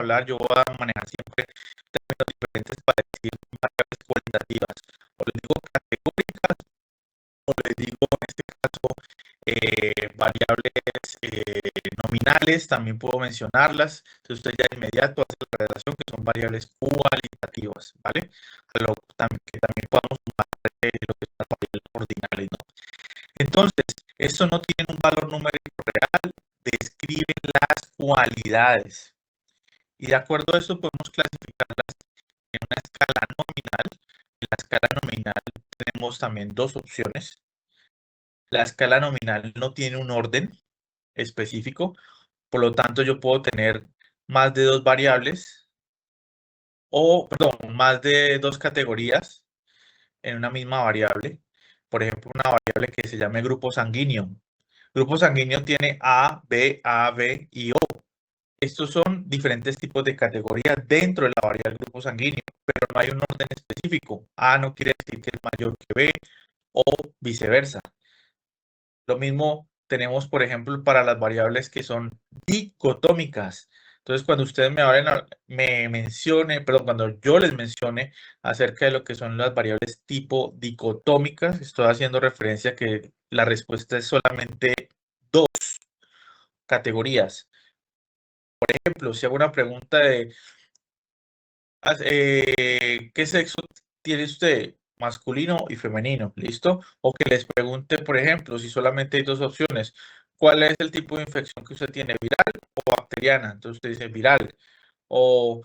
hablar, yo voy a manejar siempre términos diferentes para decir variables cualitativas. O les digo categóricas, o les digo en este caso variables nominales, también puedo mencionarlas. Entonces usted ya de inmediato hace la relación que son variables cualitativas, ¿vale? Que también podamos sumar lo que son las variables ordinales, ¿no? Entonces, esto no tiene un valor numérico real, describe las cualidades. Y de acuerdo a esto podemos clasificarlas en una escala nominal. En la escala nominal tenemos también dos opciones. La escala nominal no tiene un orden específico, por lo tanto yo puedo tener más de dos variables o, perdón, más de dos categorías en una misma variable. Por ejemplo, una variable que se llame grupo sanguíneo. Grupo sanguíneo tiene A, B y O. Estos son diferentes tipos de categorías dentro de la variable grupo sanguíneo, pero no hay un orden específico. A no quiere decir que es mayor que B o viceversa. Lo mismo tenemos, por ejemplo, para las variables que son dicotómicas. Entonces, cuando ustedes cuando yo les mencione acerca de lo que son las variables tipo dicotómicas, estoy haciendo referencia a que la respuesta es solamente dos categorías. Por ejemplo, si hago una pregunta de ¿qué sexo tiene usted? Masculino y femenino, ¿listo? O que les pregunte, por ejemplo, si solamente hay dos opciones, ¿cuál es el tipo de infección que usted tiene, viral o bacteriana? Entonces usted dice viral. O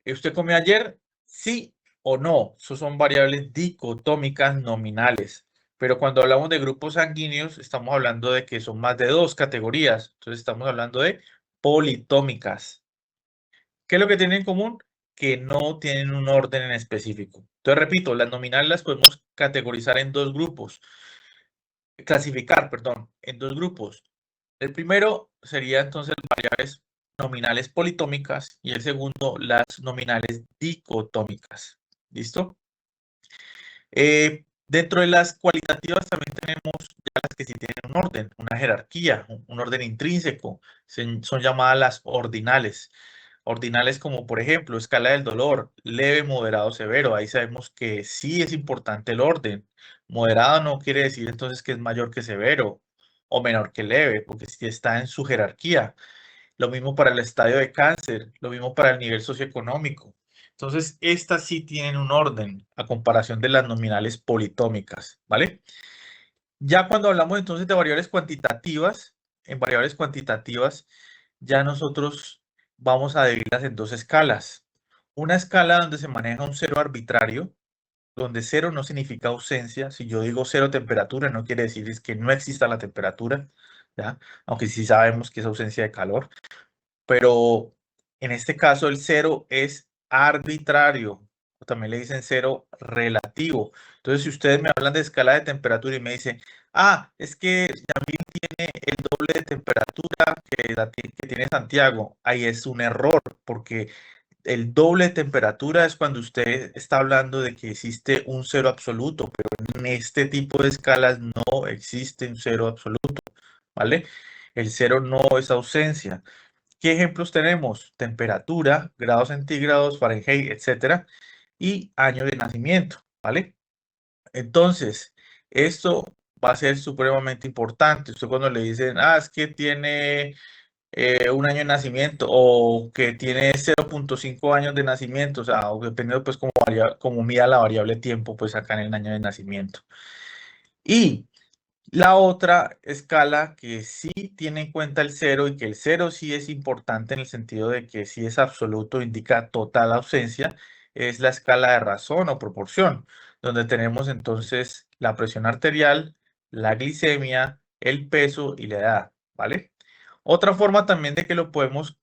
¿usted comió ayer? Sí o no. Esos son variables dicotómicas nominales. Pero cuando hablamos de grupos sanguíneos, estamos hablando de que son más de dos categorías. Entonces estamos hablando de politómicas. ¿Qué es lo que tienen en común? Que no tienen un orden en específico. Entonces, repito, las nominales las podemos categorizar en dos grupos, clasificar, perdón, en dos grupos. El primero sería entonces variables nominales politómicas y el segundo las nominales dicotómicas. ¿Listo? Dentro de las cualitativas también tenemos ya las que sí tienen un orden, una jerarquía, un orden intrínseco. Son llamadas las ordinales. Ordinales como por ejemplo escala del dolor, leve, moderado, severo. Ahí sabemos que sí es importante el orden. Moderado no quiere decir entonces que es mayor que severo o menor que leve, porque sí está en su jerarquía. Lo mismo para el estadio de cáncer, lo mismo para el nivel socioeconómico. Entonces, estas sí tienen un orden a comparación de las nominales politómicas, ¿vale? Ya cuando hablamos entonces de variables cuantitativas, en variables cuantitativas, ya nosotros vamos a dividirlas en dos escalas. Una escala donde se maneja un cero arbitrario, donde cero no significa ausencia. Si yo digo cero temperatura, no quiere decir es que no exista la temperatura, ¿ya? Aunque sí sabemos que es ausencia de calor. Pero en este caso el cero es arbitrario, o también le dicen cero relativo. Entonces, si ustedes me hablan de escala de temperatura y me dicen, es que Yamil tiene el doble de temperatura que tiene Santiago, ahí es un error, porque el doble de temperatura es cuando usted está hablando de que existe un cero absoluto, pero en este tipo de escalas no existe un cero absoluto, ¿vale? El cero no es ausencia. ¿Qué ejemplos tenemos? Temperatura, grados centígrados, Fahrenheit, etcétera, y año de nacimiento, ¿vale? Entonces, esto va a ser supremamente importante. Usted cuando le dicen, es que tiene un año de nacimiento o que tiene 0.5 años de nacimiento, o sea, o dependiendo pues como mida la variable tiempo, pues acá en el año de nacimiento. Y la otra escala que sí tiene en cuenta el cero y que el cero sí es importante en el sentido de que si es absoluto indica total ausencia, es la escala de razón o proporción, donde tenemos entonces la presión arterial, la glicemia, el peso y la edad, ¿vale? Otra forma también de que lo podemos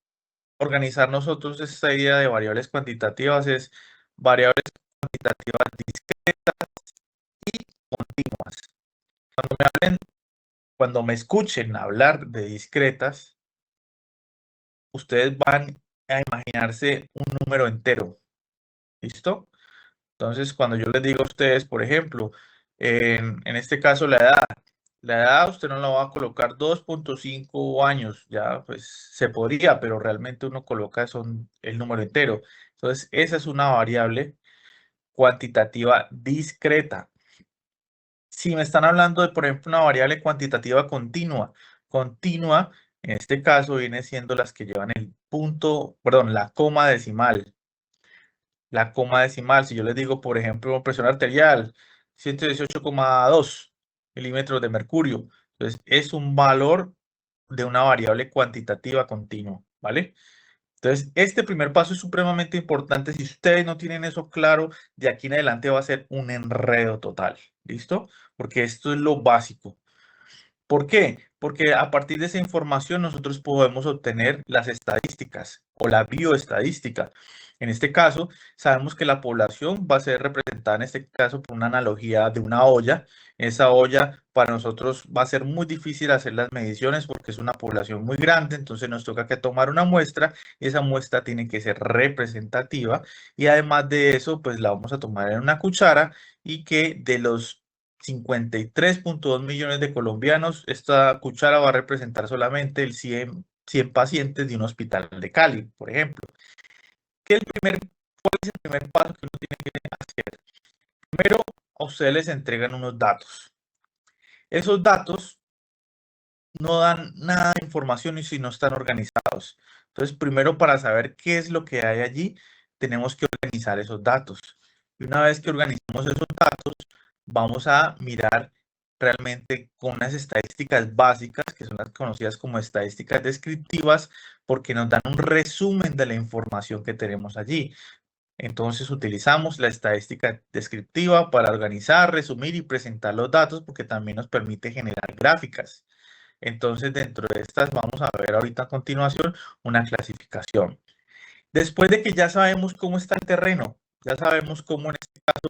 organizar nosotros esta idea de variables cuantitativas es variables cuantitativas discretas y continuas. Cuando me escuchen hablar de discretas, ustedes van a imaginarse un número entero. ¿Listo? Entonces, cuando yo les digo a ustedes, por ejemplo, en este caso la edad, La edad usted no la va a colocar 2.5 años, ya pues se podría, pero realmente uno coloca son el número entero. Entonces, esa es una variable cuantitativa discreta. Si me están hablando de, por ejemplo, una variable cuantitativa continua, en este caso viene siendo las que llevan el punto, perdón, la coma decimal. La coma decimal, si yo les digo, por ejemplo, presión arterial, 118,2 milímetros de mercurio, entonces es un valor de una variable cuantitativa continua, ¿vale? Entonces, este primer paso es supremamente importante. Si ustedes no tienen eso claro, de aquí en adelante va a ser un enredo total, ¿listo? Porque esto es lo básico. ¿Por qué? Porque a partir de esa información nosotros podemos obtener las estadísticas o la bioestadística. En este caso, sabemos que la población va a ser representada en este caso por una analogía de una olla. Esa olla para nosotros va a ser muy difícil hacer las mediciones porque es una población muy grande, entonces nos toca que tomar una muestra y esa muestra tiene que ser representativa y además de eso, pues la vamos a tomar en una cuchara y que de los 53,2 millones de colombianos, esta cuchara va a representar solamente el 100 pacientes de un hospital de Cali, por ejemplo. ¿Cuál es el primer paso que uno tiene que hacer? Primero, a ustedes les entregan unos datos. Esos datos no dan nada de información y si no están organizados. Entonces, primero para saber qué es lo que hay allí, tenemos que organizar esos datos. Y una vez que organizamos esos datos, vamos a mirar realmente con unas estadísticas básicas, que son las conocidas como estadísticas descriptivas, porque nos dan un resumen de la información que tenemos allí. Entonces utilizamos la estadística descriptiva para organizar, resumir y presentar los datos, porque también nos permite generar gráficas. Entonces, dentro de estas vamos a ver ahorita a continuación una clasificación. Después de que ya sabemos cómo está el terreno, ya sabemos cómo en este caso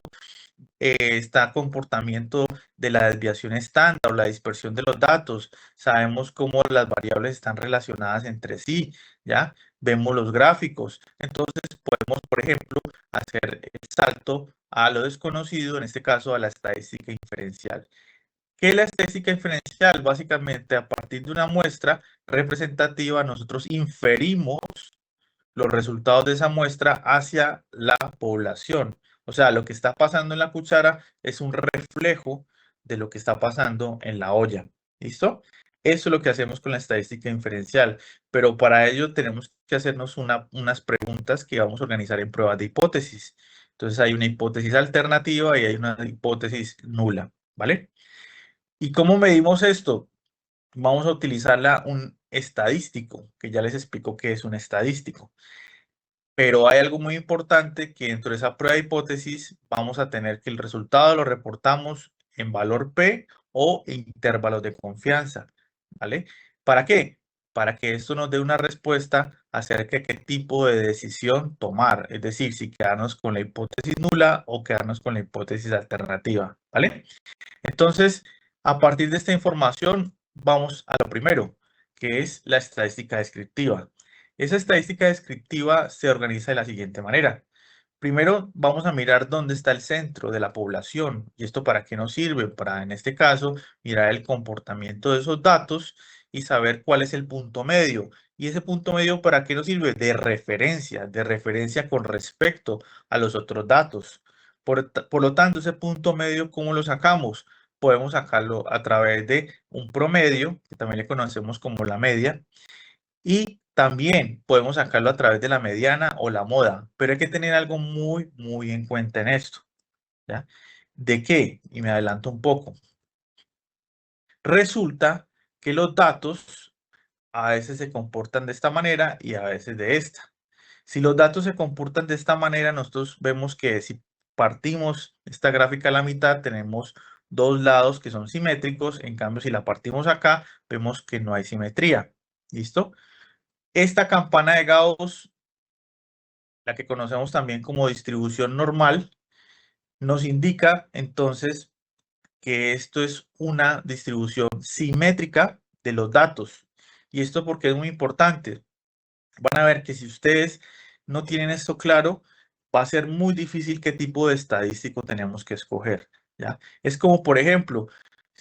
está el comportamiento de la desviación estándar o la dispersión de los datos, sabemos cómo las variables están relacionadas entre sí, ¿ya? Vemos los gráficos. Entonces, podemos, por ejemplo, hacer el salto a lo desconocido, en este caso a la estadística inferencial. ¿Qué es la estadística inferencial? Básicamente, a partir de una muestra representativa, nosotros inferimos los resultados de esa muestra hacia la población. O sea, lo que está pasando en la cuchara es un reflejo de lo que está pasando en la olla. ¿Listo? Eso es lo que hacemos con la estadística inferencial, pero para ello tenemos que hacernos unas preguntas que vamos a organizar en pruebas de hipótesis. Entonces hay una hipótesis alternativa y hay una hipótesis nula, ¿vale? ¿Y cómo medimos esto? Vamos a utilizar un estadístico, que ya les explico qué es un estadístico. Pero hay algo muy importante que dentro de esa prueba de hipótesis vamos a tener que el resultado lo reportamos en valor P o intervalos de confianza, ¿vale? ¿Para qué? Para que esto nos dé una respuesta acerca de qué tipo de decisión tomar, es decir, si quedarnos con la hipótesis nula o quedarnos con la hipótesis alternativa, ¿vale? Entonces, a partir de esta información, vamos a lo primero, que es la estadística descriptiva. Esa estadística descriptiva se organiza de la siguiente manera. Primero, vamos a mirar dónde está el centro de la población. ¿Y esto para qué nos sirve? Para, en este caso, mirar el comportamiento de esos datos y saber cuál es el punto medio. ¿Y ese punto medio para qué nos sirve? De referencia con respecto a los otros datos. Por lo tanto, ese punto medio, ¿cómo lo sacamos? Podemos sacarlo a través de un promedio, que también le conocemos como la media, y también podemos sacarlo a través de la mediana o la moda, pero hay que tener algo muy, muy en cuenta en esto, ¿ya? ¿De qué? Y me adelanto un poco. Resulta que los datos a veces se comportan de esta manera y a veces de esta. Si los datos se comportan de esta manera, nosotros vemos que si partimos esta gráfica a la mitad, tenemos dos lados que son simétricos. En cambio, si la partimos acá, vemos que no hay simetría. ¿Listo? Esta campana de Gauss, la que conocemos también como distribución normal, nos indica entonces que esto es una distribución simétrica de los datos. Y esto porque es muy importante. Van a ver que si ustedes no tienen esto claro, va a ser muy difícil qué tipo de estadístico tenemos que escoger, ¿ya? Es como, por ejemplo,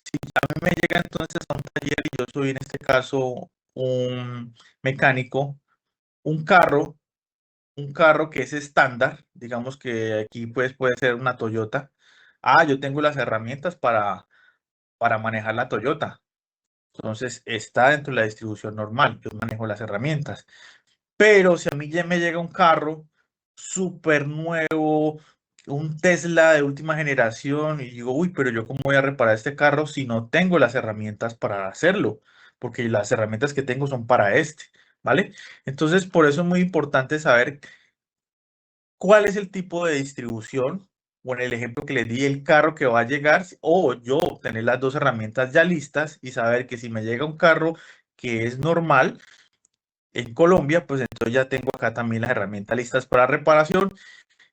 Si a mí me llega entonces a un taller y yo soy en este caso un mecánico, un carro, un carro que es estándar, digamos que aquí pues puede ser una Toyota. Yo tengo las herramientas para manejar la Toyota. Entonces está dentro de la distribución normal, yo manejo las herramientas. Pero si a mí ya me llega un carro súper nuevo, un Tesla de última generación, y digo, uy, pero yo cómo voy a reparar este carro si no tengo las herramientas para hacerlo, porque las herramientas que tengo son para este, ¿vale? Entonces, por eso es muy importante saber cuál es el tipo de distribución, o en el ejemplo que les di, el carro que va a llegar, o yo tener las dos herramientas ya listas y saber que si me llega un carro que es normal, en Colombia, pues entonces ya tengo acá también las herramientas listas para reparación.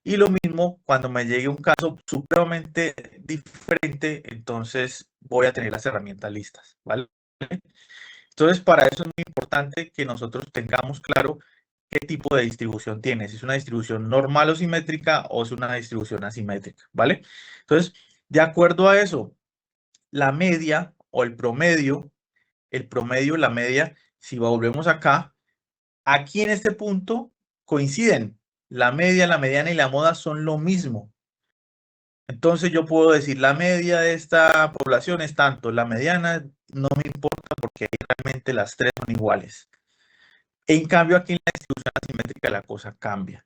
Y lo mismo cuando me llegue un caso supremamente diferente, entonces voy a tener las herramientas listas, ¿vale? Entonces, para eso es muy importante que nosotros tengamos claro qué tipo de distribución tiene, si es una distribución normal o simétrica o es una distribución asimétrica, ¿vale? Entonces, de acuerdo a eso, la media o el promedio, la media, si volvemos acá, aquí en este punto coinciden. La media, la mediana y la moda son lo mismo. Entonces yo puedo decir la media de esta población es tanto, la mediana no me importa porque realmente las tres son iguales. En cambio aquí en la distribución asimétrica la cosa cambia.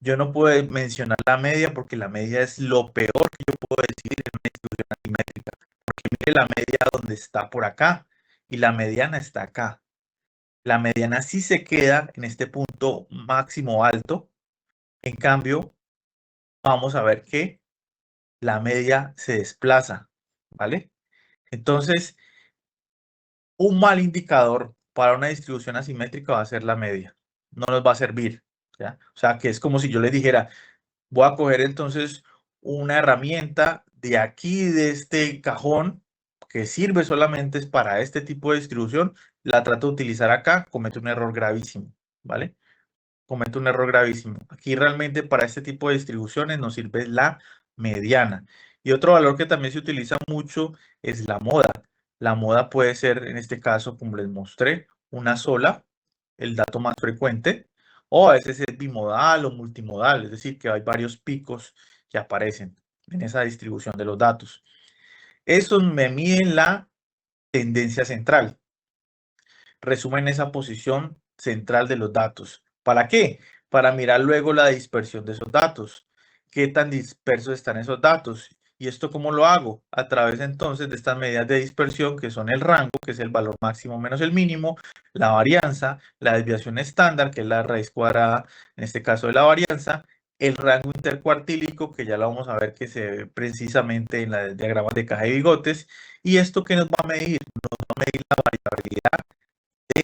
Yo no puedo mencionar la media porque la media es lo peor que yo puedo decir en una distribución asimétrica. Porque mire la media donde está por acá y la mediana está acá. La mediana sí se queda en este punto máximo alto. En cambio, vamos a ver que la media se desplaza, ¿vale? Entonces, un mal indicador para una distribución asimétrica va a ser la media. No nos va a servir, ¿ya? O sea, que es como si yo les dijera, voy a coger entonces una herramienta de aquí, de este cajón, que sirve solamente es para este tipo de distribución, la trato de utilizar acá, comete un error gravísimo, ¿vale? Comete un error gravísimo. Aquí realmente para este tipo de distribuciones nos sirve la mediana. Y otro valor que también se utiliza mucho es la moda. La moda puede ser, en este caso, como les mostré, una sola, el dato más frecuente, o a veces es bimodal o multimodal, es decir, que hay varios picos que aparecen en esa distribución de los datos. Estos me miden la tendencia central, resumen esa posición central de los datos. ¿Para qué? Para mirar luego la dispersión de esos datos. ¿Qué tan dispersos están esos datos? ¿Y esto cómo lo hago? A través entonces de estas medidas de dispersión que son el rango, que es el valor máximo menos el mínimo, la varianza, la desviación estándar, que es la raíz cuadrada, en este caso de la varianza, el rango intercuartílico, que ya lo vamos a ver que se ve precisamente en los diagramas de caja y bigotes. ¿Y esto qué nos va a medir? Nos va a medir la variabilidad de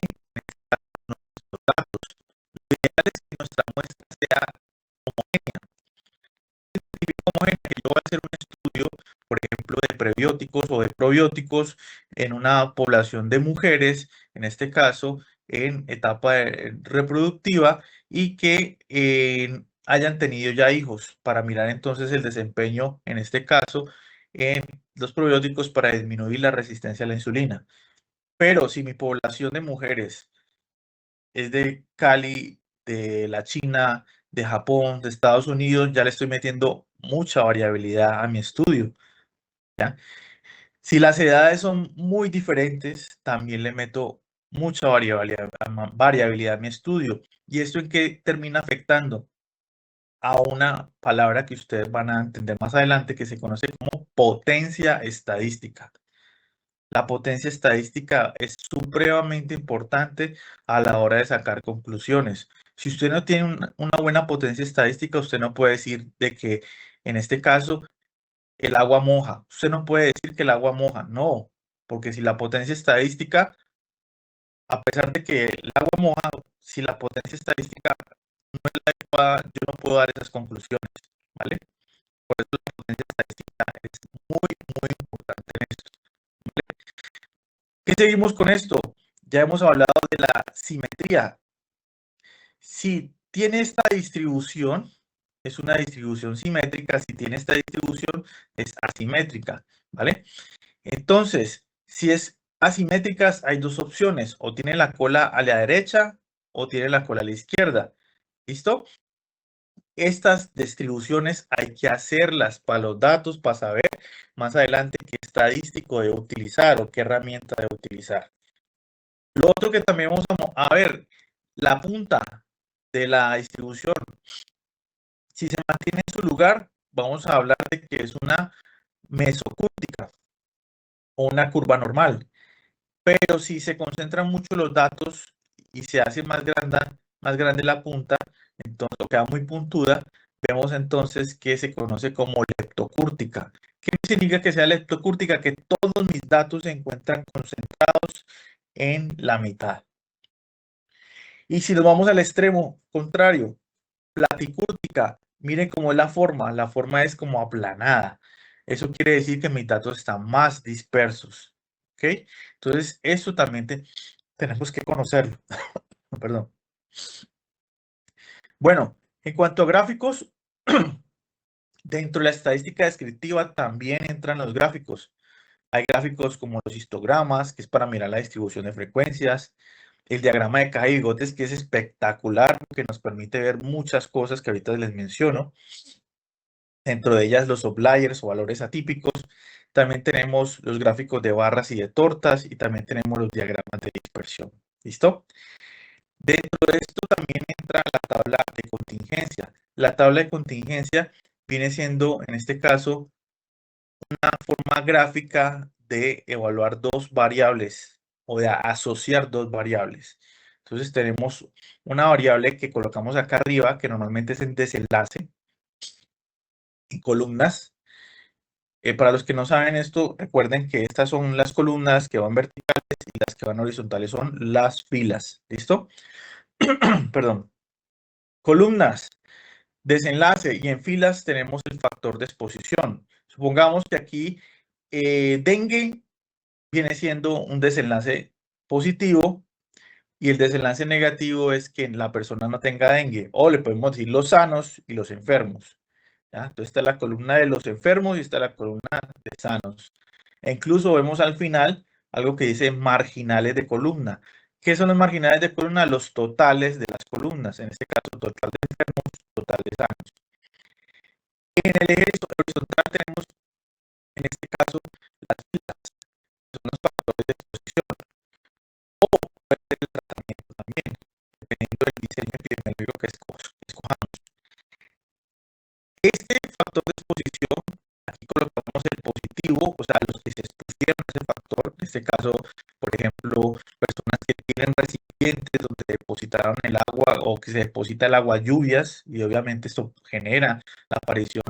nuestros datos. Lo ideal es que nuestra muestra sea homogénea. Homogénea, que yo voy a hacer un estudio, por ejemplo, de prebióticos o de probióticos en una población de mujeres, en este caso, en etapa reproductiva, y que hayan tenido ya hijos, para mirar entonces el desempeño, en este caso, en los probióticos para disminuir la resistencia a la insulina. Pero si mi población de mujeres es de Cali, de la China, de Japón, de Estados Unidos, ya le estoy metiendo mucha variabilidad a mi estudio, ¿ya? Si las edades son muy diferentes, también le meto mucha variabilidad a mi estudio. ¿Y esto en qué termina afectando? A una palabra que ustedes van a entender más adelante, que se conoce como potencia estadística. La potencia estadística es supremamente importante a la hora de sacar conclusiones. Si usted no tiene una buena potencia estadística, usted no puede decir de que, en este caso, el agua moja. Usted no puede decir que el agua moja. No, porque si la potencia estadística, a pesar de que el agua moja, si la potencia estadística no es la adecuada, yo no puedo dar esas conclusiones, ¿vale? Por eso la potencia estadística es muy, muy importante en esto. ¿Qué seguimos con esto? Ya hemos hablado de la simetría. Si tiene esta distribución, es una distribución simétrica. Si tiene esta distribución, es asimétrica, ¿vale? Entonces, si es asimétricas, hay dos opciones, o tiene la cola a la derecha o tiene la cola a la izquierda. ¿Listo? Estas distribuciones hay que hacerlas para los datos, para saber más adelante qué estadístico debe utilizar o qué herramienta debe utilizar. Lo otro que también vamos a ver, la punta de la distribución, si se mantiene en su lugar, vamos a hablar de que es una mesocúrtica o una curva normal. Pero si se concentran mucho los datos y se hace más grande la punta, entonces queda muy puntuda, vemos entonces que se conoce como leptocúrtica. ¿Qué significa que sea leptocúrtica? Que todos mis datos se encuentran concentrados en la mitad. Y si nos vamos al extremo contrario, platicúrtica, miren cómo es la forma es como aplanada. Eso quiere decir que mis datos están más dispersos. ¿Ok? Entonces, eso también tenemos que conocerlo. Perdón. Bueno, en cuanto a gráficos, dentro de la estadística descriptiva también entran los gráficos. Hay gráficos como los histogramas, que es para mirar la distribución de frecuencias, el diagrama de caja y bigotes, que es espectacular, porque nos permite ver muchas cosas que ahorita les menciono. Dentro de ellas los outliers o valores atípicos. También tenemos los gráficos de barras y de tortas y también tenemos los diagramas de dispersión. ¿Listo? Dentro de esto también entra la tabla de contingencia. La tabla de contingencia viene siendo, en este caso, una forma gráfica de evaluar dos variables o de asociar dos variables. Entonces tenemos una variable que colocamos acá arriba, que normalmente es el desenlace en columnas. Para los que no saben esto, recuerden que estas son las columnas que van verticales y las que van horizontales son las filas. ¿Listo? Perdón. Columnas, desenlace y en filas tenemos el factor de exposición. Supongamos que aquí dengue viene siendo un desenlace positivo y el desenlace negativo es que la persona no tenga dengue, o le podemos decir los sanos y los enfermos. ¿Ya? Entonces está la columna de los enfermos y está la columna de sanos. E incluso vemos al final algo que dice marginales de columna. ¿Qué son los marginales de columna? Los totales de las columnas. En este caso, total de enfermos, total de sanos. En el eje horizontal tenemos, en este caso, las filas, que son los factores de exposición. O puede ser el tratamiento también, dependiendo del diseño epidemiológico que escojamos. Este factor de exposición, aquí colocamos el positivo, o sea, los que se expusieron a ese factor, en este caso, por ejemplo, personas que tienen recipientes donde depositaron el agua o que se deposita el agua lluvias, y obviamente esto genera la aparición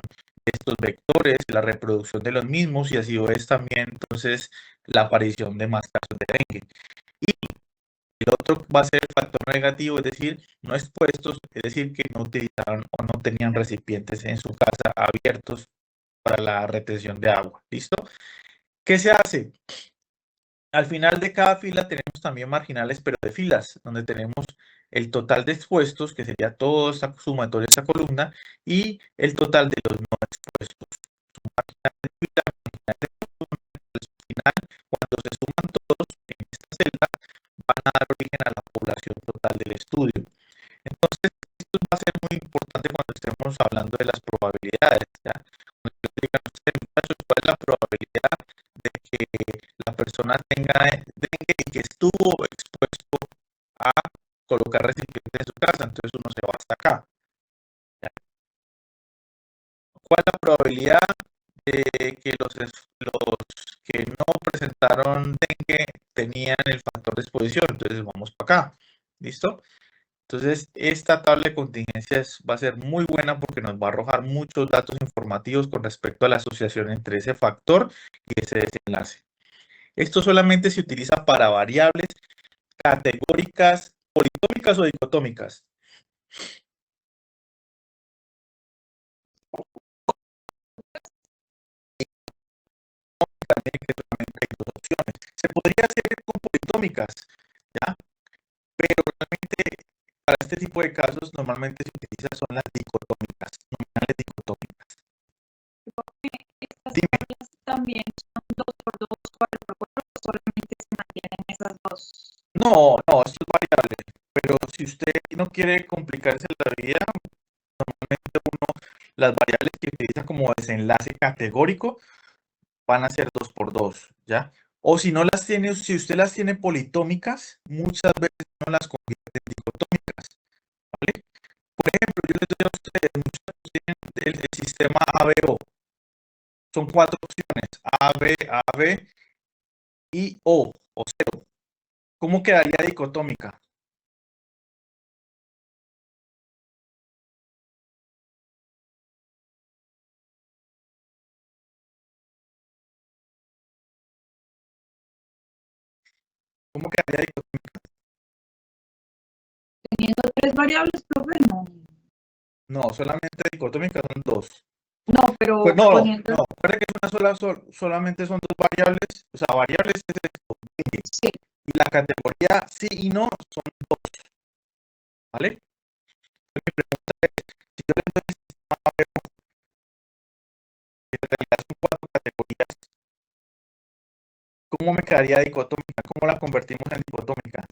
de estos vectores, la reproducción de los mismos, y así es también entonces la aparición de más casos de dengue. Y el otro va a ser el factor negativo, es decir, no expuestos, es decir, que no utilizaron o no tenían recipientes en su casa abiertos para la retención de agua. ¿Listo? ¿Qué se hace? Al final de cada fila tenemos también marginales, pero de filas, donde tenemos el total de expuestos, que sería toda esta sumatoria de esta columna, y el total de los no expuestos. Marginales de fila, marginales de columna, al final, cuando se suman todos en esta celda, van a dar origen a la población total del estudio. Entonces, esto va a ser muy importante cuando estemos hablando de las probabilidades. ¿Ya? Cuando yo diga, ¿cuál es la probabilidad de que la persona tenga dengue y que estuvo expuesto a colocar recipientes en su casa? Entonces uno se va hasta acá. ¿Ya? ¿Cuál es la probabilidad de que los que no presentaron dengue tenían el factor de exposición? Entonces vamos para acá. ¿Listo? Entonces, esta tabla de contingencias va a ser muy buena porque nos va a arrojar muchos datos informativos con respecto a la asociación entre ese factor y ese desenlace. Esto solamente se utiliza para variables categóricas, politómicas o dicotómicas. También que solamente hay dos opciones. Se podría hacer con politómicas, ¿ya? Pero realmente para este tipo de casos normalmente se utiliza son las dicotómicas, nominales dicotómicas. Estas tablas también son 2 por 2 quiere complicarse la vida, las variables que utiliza como desenlace categórico van a ser 2 por 2, ¿ya? O si no las tiene, si usted las tiene politómicas, muchas veces no las convierte en dicotómicas, ¿vale? Por ejemplo, yo les doy a ustedes, muchos tienen el sistema ABO. Son 4 opciones, A, B y o 0. ¿Cómo quedaría dicotómica? ¿Cómo quedaría dicotómica? Teniendo 3 variables, profe, no. No, solamente dicotómica son 2. No, pero Pues no, poniendo... no, recuerda que es una solamente son 2 variables, o sea, variables es esto, Sí. y la categoría sí y no son 2, ¿vale? Entonces, mi pregunta es, si yo le doy el sistema ABO, que en realidad son 4 categorías, ¿cómo me quedaría dicotómica? ¿Cómo la convertimos en dicotómica?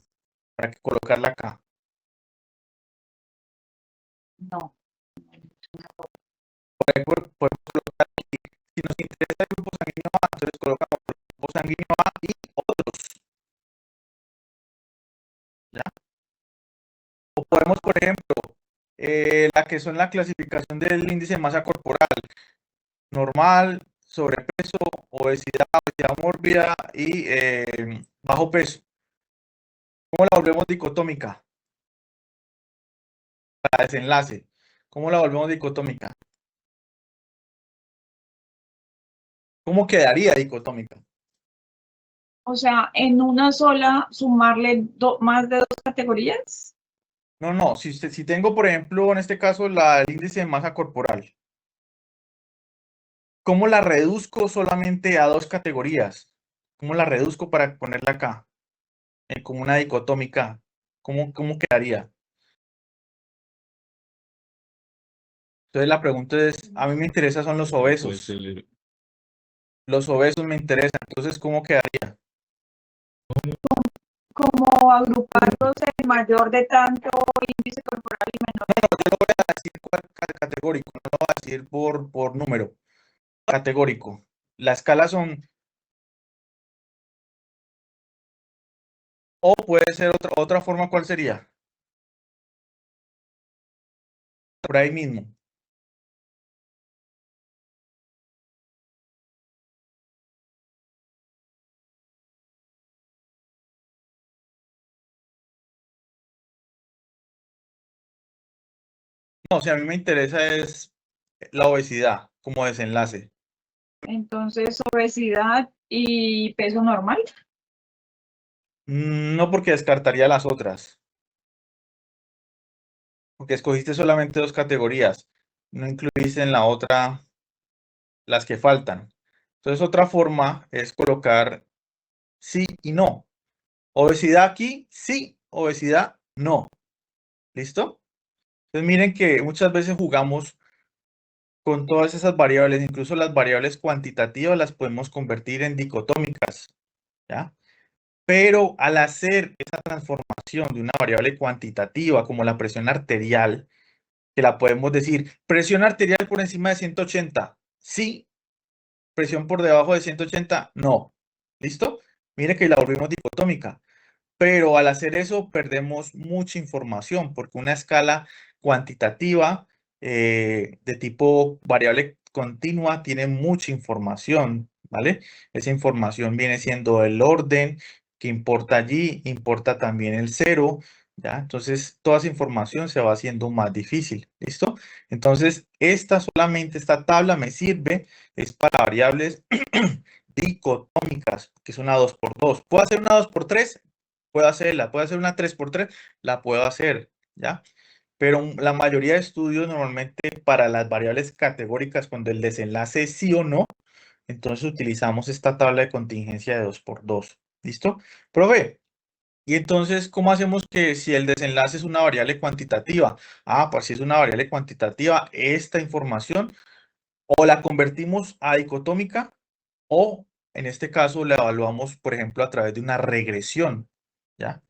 Para que colocarla acá. No. Podemos colocar aquí, si nos interesa el grupo sanguíneo A, entonces colocamos el grupo sanguíneo A y otros, ¿ya? O podemos, por ejemplo, la que son la clasificación del índice de masa corporal, normal, sobrepeso, obesidad, obesidad mórbida y bajo peso. ¿Cómo la volvemos dicotómica? Para desenlace. ¿Cómo la volvemos dicotómica? ¿Cómo quedaría dicotómica? O sea, en una sola sumarle más de 2 categorías. No, no, si tengo, por ejemplo, en este caso, el índice de masa corporal, ¿cómo la reduzco solamente a 2 categorías? ¿Cómo la reduzco para ponerla acá? Como una dicotómica. ¿Cómo quedaría? Entonces la pregunta es, a mí me interesa son los obesos. Los obesos me interesan, entonces ¿cómo quedaría? Como agruparlos el mayor de tanto índice corporal y menor. No, yo lo voy a decir categórico, no lo voy a decir por número. Categórico. La escala son, o puede ser otra forma, ¿cuál sería? Por ahí mismo. No, si a mí me interesa es la obesidad como desenlace. Entonces, obesidad y peso normal. No, porque descartaría las otras, porque escogiste solamente 2 categorías, no incluiste en la otra las que faltan. Entonces, otra forma es colocar sí y no. Obesidad aquí, sí, obesidad, no. ¿Listo? Entonces, miren que muchas veces jugamos con todas esas variables, incluso las variables cuantitativas las podemos convertir en dicotómicas, ¿ya? Pero al hacer esa transformación de una variable cuantitativa como la presión arterial, que la podemos decir, presión arterial por encima de 180, sí, presión por debajo de 180, no. ¿Listo? Mire que la volvimos dicotómica. Pero al hacer eso perdemos mucha información porque una escala cuantitativa de tipo variable continua tiene mucha información, ¿vale? Esa información viene siendo el orden que importa allí, importa también el cero, ¿ya? Entonces toda esa información se va haciendo más difícil, ¿listo? Entonces esta tabla me sirve, es para variables dicotómicas, que es una 2 por 2. ¿Puedo hacer una 2 por 3? Puedo hacerla. ¿Puedo hacer una 3 por 3? La puedo hacer, ¿ya? Pero la mayoría de estudios normalmente para las variables categóricas, cuando el desenlace es sí o no, entonces utilizamos esta tabla de contingencia de 2 por 2. ¿Listo? Profe, y entonces, ¿cómo hacemos que si el desenlace es una variable cuantitativa? Ah, pues si es una variable cuantitativa, esta información o la convertimos a dicotómica o en este caso la evaluamos, por ejemplo, a través de una regresión, ¿ya?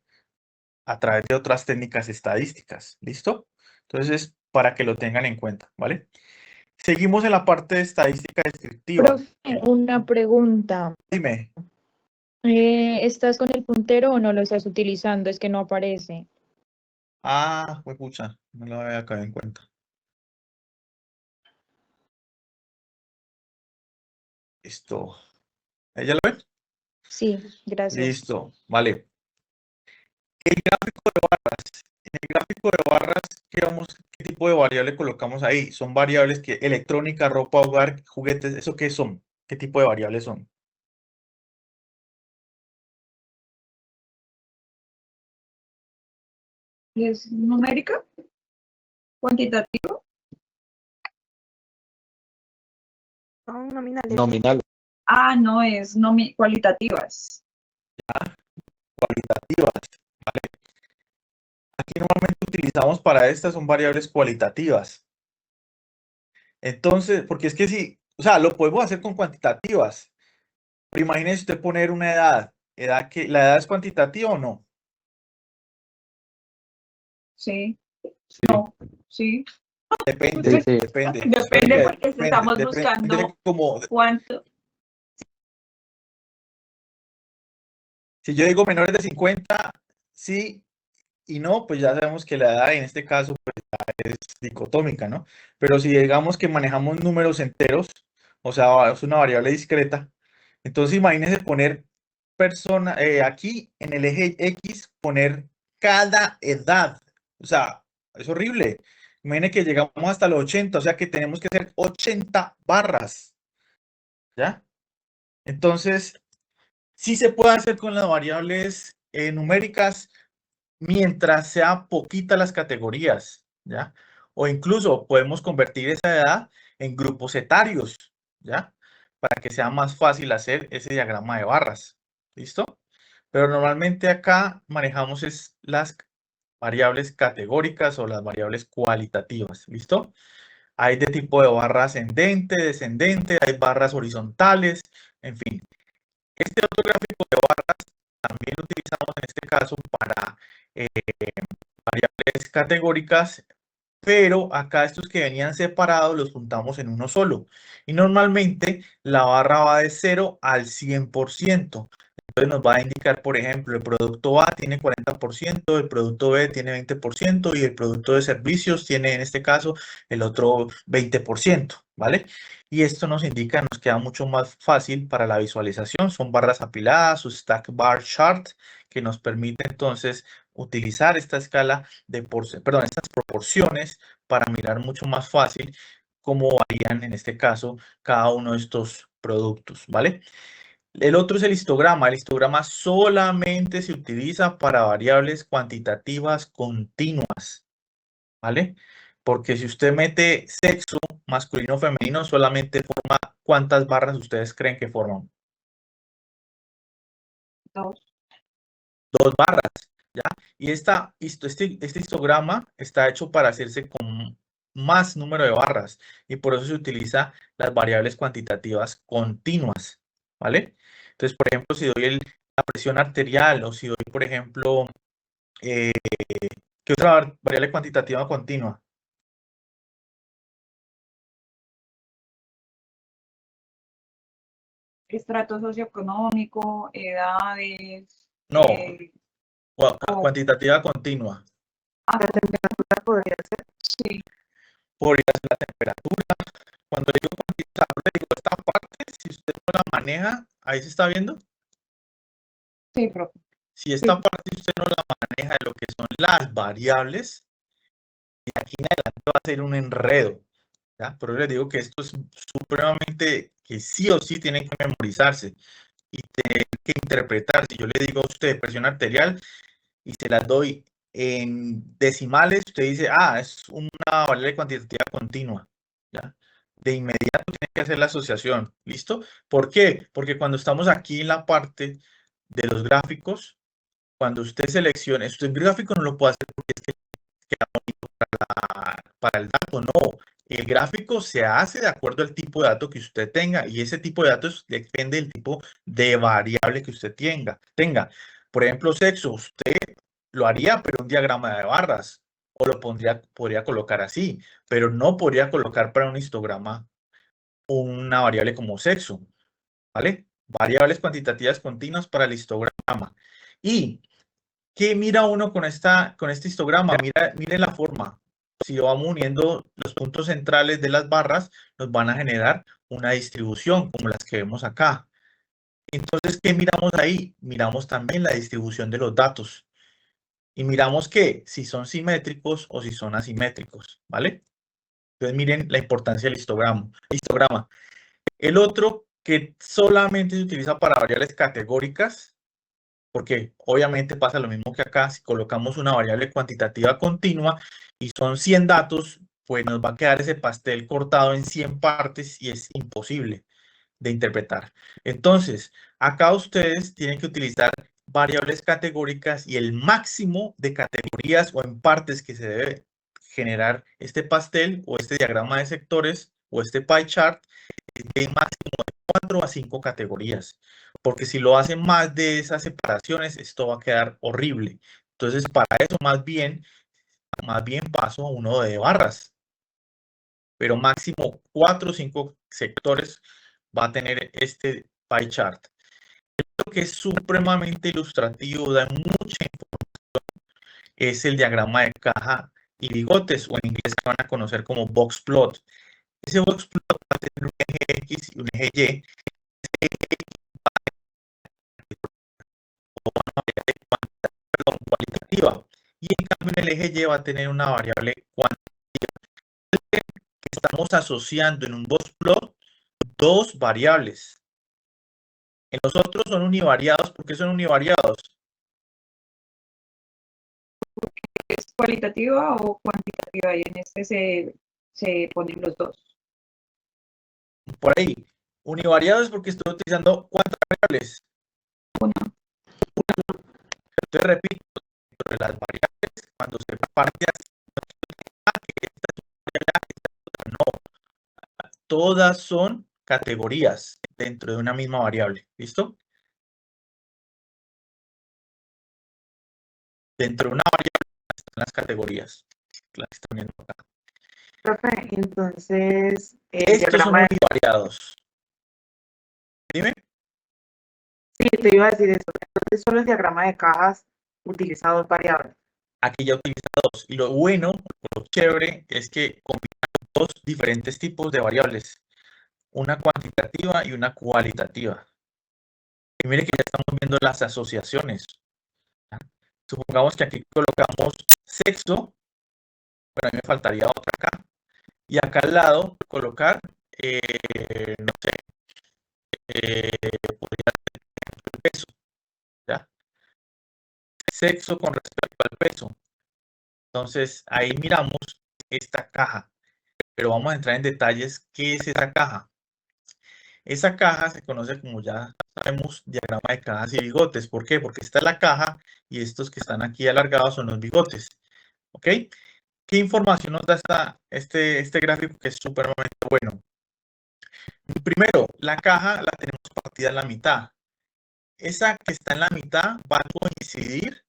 a través de otras técnicas estadísticas. ¿Listo? Entonces, para que lo tengan en cuenta, ¿vale? Seguimos en la parte de estadística descriptiva. Profe, una pregunta. Dime. ¿Estás con el puntero o no lo estás utilizando? Es que no aparece. Ah, pues pucha, no lo había caído en cuenta. Listo. ¿Ella lo ve? Sí, gracias. Listo, vale. El gráfico de barras. En el gráfico de barras, ¿qué tipo de variable colocamos ahí? Son variables que electrónica, ropa, hogar, juguetes, ¿eso qué son? ¿Qué tipo de variables son? ¿Es numérica? ¿Cuantitativo? Son nominales. Nominal. Ah, no, es cualitativas. Cualitativas, ¿vale? Aquí normalmente utilizamos para estas son variables cualitativas. Entonces, porque es que sí, o sea, lo podemos hacer con cuantitativas. Pero imagínese usted poner una edad. ¿La edad es cuantitativa o no? Sí. Sí. No, sí. Depende, Sí. depende. Depende porque Depende, estamos depende buscando como, cuánto. si yo digo menores de 50, sí y no, pues ya sabemos que la edad en este caso pues, es dicotómica, ¿no? Pero si digamos que manejamos números enteros, o sea, es una variable discreta, entonces imagínense poner aquí en el eje X, poner cada edad. O sea, es horrible. Imagínense que llegamos hasta los 80, o sea que tenemos que hacer 80 barras. ¿Ya? Entonces, sí se puede hacer con las variables numéricas mientras sean poquitas las categorías, ¿ya? O incluso podemos convertir esa edad en grupos etarios, ¿ya? Para que sea más fácil hacer ese diagrama de barras, ¿listo? Pero normalmente acá manejamos las variables categóricas o las variables cualitativas, ¿listo? Hay de tipo de barra ascendente, descendente, hay barras horizontales, en fin. Este otro gráfico de barras también lo utilizamos en este caso para variables categóricas, pero acá estos que venían separados los juntamos en uno solo. Y normalmente la barra va de 0 al 100%. Entonces nos va a indicar, por ejemplo, el producto A tiene 40%, el producto B tiene 20% y el producto de servicios tiene, en este caso, el otro 20%, ¿vale? Y esto nos indica, nos queda mucho más fácil para la visualización. Son barras apiladas, su stack bar chart, que nos permite entonces utilizar esta escala de estas proporciones para mirar mucho más fácil cómo varían, en este caso, cada uno de estos productos, ¿vale? El otro es el histograma. El histograma solamente se utiliza para variables cuantitativas continuas, ¿vale? Porque si usted mete sexo masculino o femenino, solamente forma ¿cuántas barras ustedes creen que forman? Dos. 2 barras, ¿ya? Y este histograma está hecho para hacerse con más número de barras y por eso se utiliza las variables cuantitativas continuas, ¿vale? Entonces, por ejemplo, si doy la presión arterial o si doy, por ejemplo, ¿qué otra variable cuantitativa continua? Estrato socioeconómico, edades. No, cuantitativa continua. La temperatura podría ser. Sí, Podría ser la temperatura. Cuando digo cuantitativa, digo esta parte, si usted no la maneja, ahí se está viendo. sí, profe. Si esta parte usted no la maneja de lo que son las variables, de aquí en adelante va a ser un enredo, ¿ya? Pero les digo que esto es supremamente, que sí o sí tienen que memorizarse y tener que interpretar. Si yo le digo a usted presión arterial y se las doy en decimales, usted dice, ah, es una variable cuantitativa continua, ¿ya? De inmediato tiene que hacer la asociación, ¿listo? ¿Por qué? Porque cuando estamos aquí en la parte de los gráficos, cuando usted seleccione, el gráfico no lo puede hacer porque es que queda bonito para el dato, no. El gráfico se hace de acuerdo al tipo de dato que usted tenga y ese tipo de datos depende del tipo de variable que usted tenga. Por ejemplo, sexo, usted lo haría, pero un diagrama de barras, o lo podría colocar así, pero no podría colocar para un histograma una variable como sexo, ¿vale? Variables cuantitativas continuas para el histograma. ¿Y qué mira uno con este histograma? Miren la forma. Si vamos uniendo los puntos centrales de las barras, nos van a generar una distribución como las que vemos acá. Entonces, ¿qué miramos ahí? Miramos también la distribución de los datos. Y miramos que si son simétricos o si son asimétricos, ¿vale? Entonces, miren la importancia del histograma. El otro que solamente se utiliza para variables categóricas, porque obviamente pasa lo mismo que acá, si colocamos una variable cuantitativa continua y son 100 datos, pues nos va a quedar ese pastel cortado en 100 partes y es imposible de interpretar. Entonces, acá ustedes tienen que utilizar variables categóricas y el máximo de categorías o en partes que se debe generar este pastel o este diagrama de sectores o este pie chart es de máximo de 4 a 5 categorías, porque si lo hacen más de esas separaciones, esto va a quedar horrible. Entonces, para eso más bien paso a uno de barras, pero máximo 4 o 5 sectores va a tener este pie chart. Lo que es supremamente ilustrativo, da mucha información, es el diagrama de caja y bigotes, o en inglés que van a conocer como box plot. Ese box plot va a tener un eje X y un eje Y. Cualitativa. Y en cambio en el eje Y va a tener una variable cuantitativa. Que estamos asociando en un box plot dos variables. En los otros son univariados. ¿Por qué son univariados? ¿Es cualitativa o cuantitativa? Y en este se ponen los dos. Por ahí. Univariados porque estoy utilizando ¿cuántas variables? Una. Entonces repito, dentro de las variables, cuando se parte así, no. Todas son categorías dentro de una misma variable. ¿Listo? Dentro de una variable están las categorías. Las que están viendo acá. Profe, entonces, el Estos son diagrama de... univariados. Dime. Sí, te iba a decir eso. Entonces, solo el diagrama de cajas utiliza dos variables. Aquí ya utiliza dos. Y lo bueno, lo chévere, es que combinamos dos diferentes tipos de variables. Una cuantitativa y una cualitativa. Y mire que ya estamos viendo las asociaciones. Supongamos que aquí colocamos sexo. Bueno, a mí me faltaría otra acá. Y acá al lado colocar, no sé, podría ser el peso. ¿Ya? Sexo con respecto al peso. Entonces, ahí miramos esta caja. Pero vamos a entrar en detalles. ¿Qué es esa caja? Esa caja se conoce como, ya sabemos, diagrama de cajas y bigotes. ¿Por qué? Porque esta es la caja y estos que están aquí alargados son los bigotes. ¿Ok? ¿Qué información nos da este gráfico que es supremamente bueno? Primero, la caja la tenemos partida en la mitad. Esa que está en la mitad va a coincidir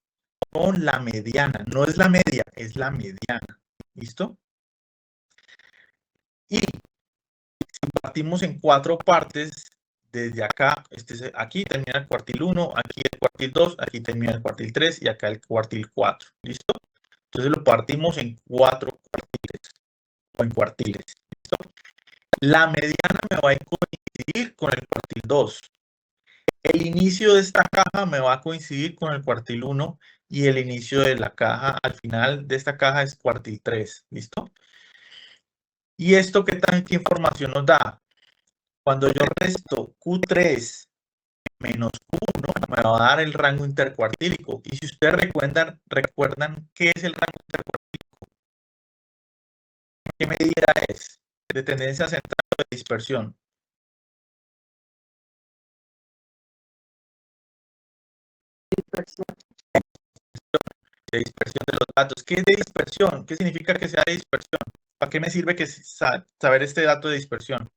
con la mediana. No es la media, es la mediana. ¿Listo? Y si partimos en 4 partes, desde acá, aquí termina el cuartil 1, aquí el cuartil 2, aquí termina el cuartil 3 y acá el cuartil 4. ¿Listo? Entonces lo partimos en 4 cuartiles o en cuartiles. ¿Listo? La mediana me va a coincidir con el cuartil 2. El inicio de esta caja me va a coincidir con el cuartil 1 y el inicio de la caja, al final de esta caja es cuartil 3. ¿Listo? ¿Y esto qué información nos da? Cuando yo resto Q3 menos Q1, me va a dar el rango intercuartílico. Y si ustedes recuerdan qué es el rango intercuartílico, ¿qué medida es? De tendencia central o de dispersión. De dispersión de los datos. ¿Qué es de dispersión? ¿Qué significa que sea de dispersión? ¿Para qué me sirve saber este dato de dispersión?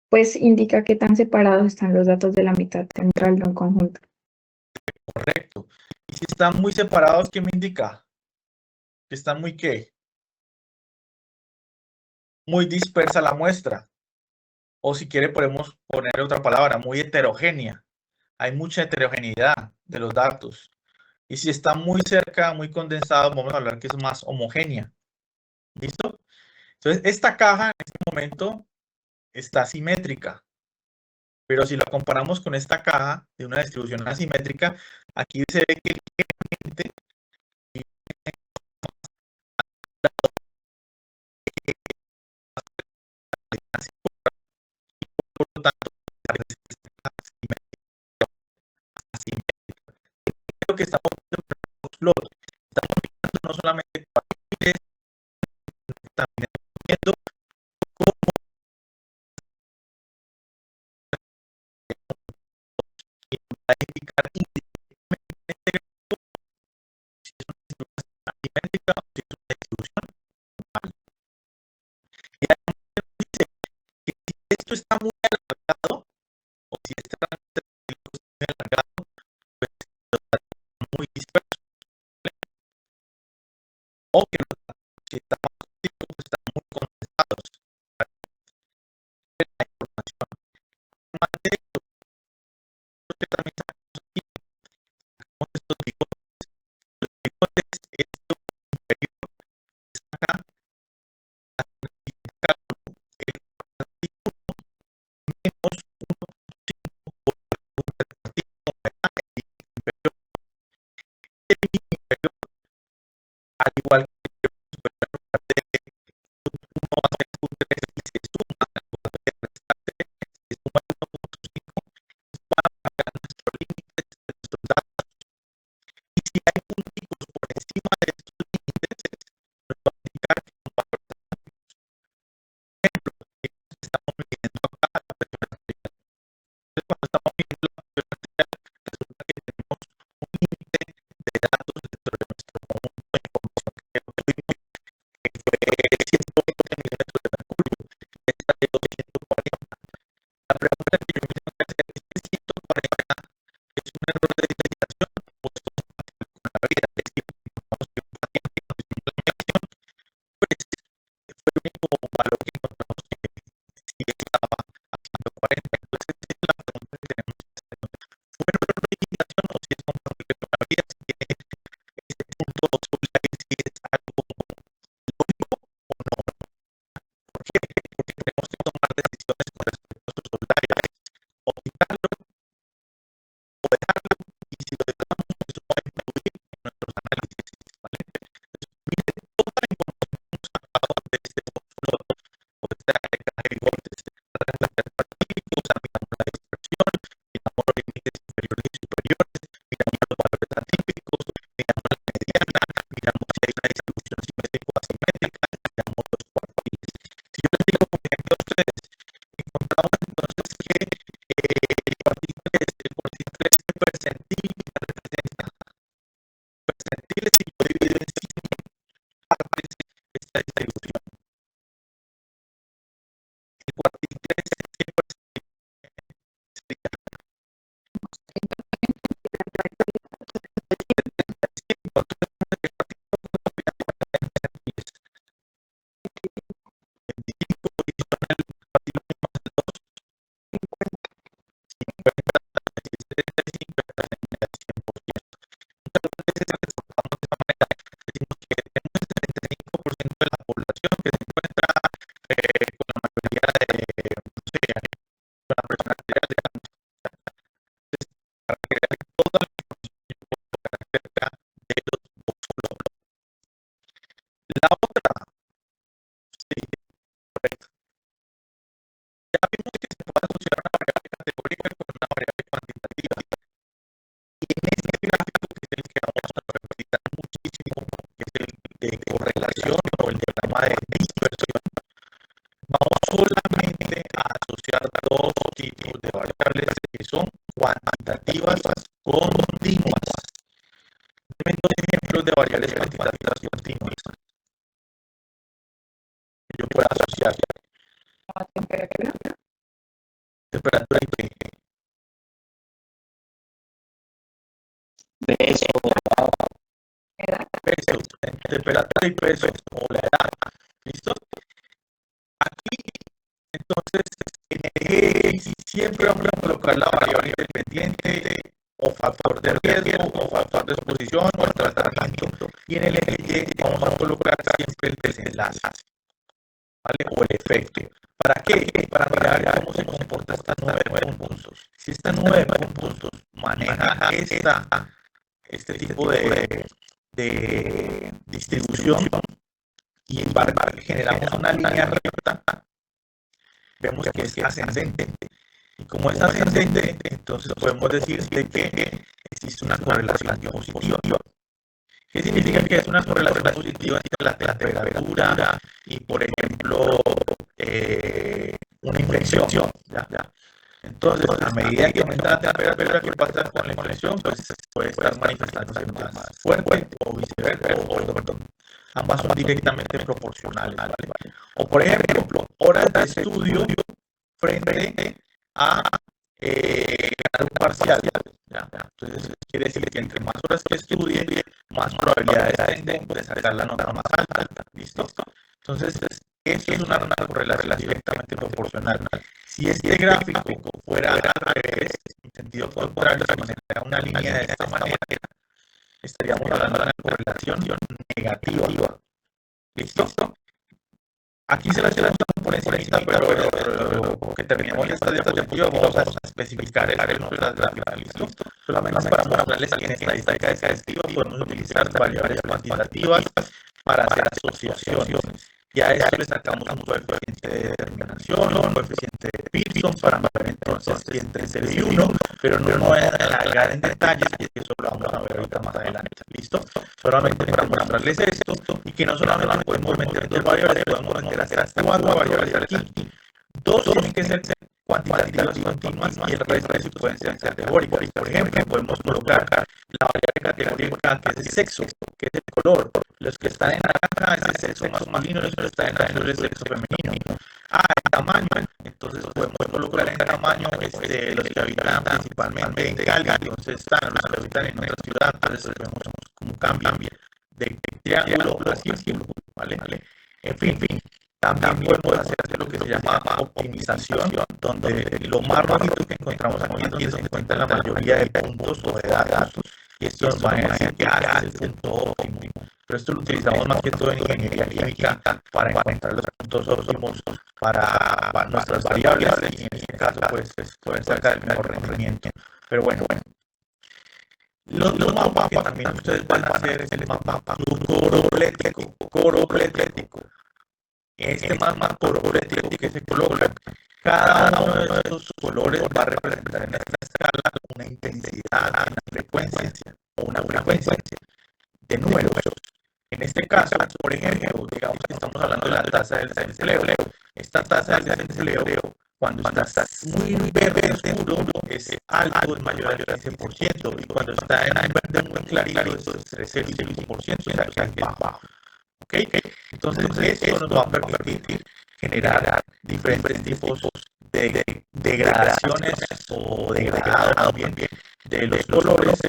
Pues indica qué tan separados están los datos de la mitad central de un conjunto. Correcto. Y si están muy separados, ¿qué me indica? Que están muy, ¿qué? Muy dispersa la muestra. O si quiere podemos poner otra palabra, muy heterogénea. Hay mucha heterogeneidad de los datos. Y si está muy cerca, muy condensado, vamos a hablar que es más homogénea. ¿Listo? Entonces, esta caja en este momento está simétrica. Pero si la comparamos con esta caja de una distribución asimétrica, aquí se ve que ligeramente por lo tanto, lo que estamos viendo en los plot, estamos viendo no solamente cuadriles, también viendo cómo identificar indirectamente si es una distribución asimétrica o si es una distribución normal. Y además dice que si esto está muy alargado o si este rango está muy alargado, pues está muy disperso. O que los datos, si están más corticos, están muy condensados. La información más de esto, que también sacamos aquí, con estos bigotes. Los bigotes, esto inferior, acá, el cuadrático menos 1.5 por el cuadrático inferior. El inferior, al igual que el superior, de 1 a 3 y se suma al cuadrático restante, se suma el 1.5 para marcar nuestro límite de nuestros datos. Y si hay punticos por encima de estos límites, nos va a indicar que son valores estáticos. Por ejemplo, estamos midiendo acá la presión arterial. Entonces, cuando estamos midiendo la presión arterial, resulta que tenemos un límite de datos dentro de nuestro conjunto de información que tuvimos, que fue 120 milímetros de mercurio, que está de 240. La pregunta que yo me tengo que hacer es que 140 es un error de identificación o esto es compatible con la vida. Es decir, vamos que un paciente nos hizo la medicación, pues fue el único valor que encontramos que sí estaba a 140. Entonces, esa es la pregunta que tenemos que hacer. ¿Fue un error de identificación o si es compatible con la vida? Si tiene ese punto solar, si es algo lógico o no. ¿Por qué? Porque tenemos que tomar decisiones con respecto a sus solidarios, o quitarlo o dejarlo, y si lo dejamos, eso va a influir en nuestros análisis, ¿vale? Entonces, miren, toda la información que hemos sacado de este plot o de esta caja de bigotes, reemplazar partículas, miramos la dispersión, miramos los límites inferiores y superiores, miramos los valores atípicos, miramos la mediana, miramos si hay una distribución simétrica o asimétrica, miramos los cuartiles. Si yo les digo, por ejemplo, a ustedes, encontramos entonces que el cuartil 3 este percentil representa percentiles y lo divido en 5, aparece esta distribución. El cuartil 3 es el percentil. Decimos que tenemos el 75% de la población que se encuentra con la mayoría de, no sé, con la presión arterial, digamos. Entonces, para crear toda la información que yo puedo tocar acerca de los boxólogos. La otra, sí, correcto. Ya vimos que se puede asociar una variable categórica con una variable cuantitativa. Y en este gráfico, que es el que vamos a repetitar muchísimo, que es el de correlación o el diagrama de dispersión, vamos solamente a asociar dos tipos de variables que son cuantitativas continuas. Deben dos ejemplos de variables cuantitativas continuas que yo pueda asociar. Temperatura y pH. Eso. temperatura y peso o la edad. ¿Listo? Aquí, entonces, en el eje siempre vamos a colocar la variable independiente o factor de riesgo o factor de exposición o tratamiento. Y en el eje Y vamos a colocar siempre el desenlace, ¿vale? O el efecto. ¿Para qué? Para mirar cómo se comporta esta nube de puntos. Si esta nube de puntos maneja este tipo de distribución y generamos una línea recta, vemos que es ascendente. Y como es ascendente, entonces podemos decir de que existe una correlación positiva. ¿Qué significa que es una correlación positiva entre la temperatura y, por ejemplo, una inflexión? ¿Ya? Entonces, a medida que aumenta la temperatura, ¿qué pasa con la inflexión? Pues puede estar manifestándose más fuerte o viceversa, perdón. Ambas son directamente proporcionales, ¿vale? O, por ejemplo, horas de estudio frente a ganar un parcial. ¿Ya? Entonces, quiere decir que entre más horas que estudie, más probabilidades tengo de sacar la nota más alta. ¿Listo? Entonces, eso es una correlación directamente proporcional. Si este gráfico fuera al revés, en sentido contrario, si manejara una línea de esta manera, estaríamos hablando de una correlación negativa. ¿Listo? Aquí se la estoy dando por encima, pero que terminemos esta diapositiva, vamos a especificar el notas gráficas. ¿Listo? Solamente para mostrarles que en estadística descriptiva podemos utilizar variables cuantitativas para hacer asociaciones. Y a eso le sacamos un coeficiente de determinación, un coeficiente de Pearson para ver entonces si entre 0 y 1, pero no voy a alargar en detalles, y eso lo vamos a ver ahorita más adelante. ¿Listo? Solamente para mostrarles esto, y que no solamente podemos meter dos variables, podemos meter hasta 4 variables aquí. Dos tienen que ser cuantitativas continuas y el resto sí pueden ser categóricas. Por ejemplo, podemos colocar la variable categórica que es el sexo, que es el color. Los que están en naranja es el sexo masculino, los que están en azul es el sexo femenino. El tamaño, entonces podemos colocar en tamaño los que habitan principalmente en Cali, entonces están los que habitan en otra ciudad, entonces vemos cómo cambia de triángulo a círculo, ¿vale? En fin. También podemos hacer lo que se llama optimización, donde lo más bajito que encontramos aquí es donde se encuentra la mayoría de puntos o de datos, y esto nos va a decir que es el punto óptimo. Pero esto lo utilizamos más que todo en ingeniería química para encontrar los puntos óptimos para nuestras variables, y en este caso pues pueden sacar el mejor rendimiento. Pero bueno. Los mapas que también ustedes van a hacer es el mapa coroplético. Este mapa coroplético que se coloca, cada uno de estos colores va a representar en esta escala una intensidad, una frecuencia de números. En este caso, por ejemplo, digamos que estamos hablando de la tasa del desempleo. Esta tasa del desempleo, cuando está muy verde oscuro, es alto, es mayor al 15%, y cuando está en verde muy clarito, es el 15%, es bajo. ¿Okay? Entonces, esto nos va a permitir generar diferentes tipos de degradaciones o degradados también de los colores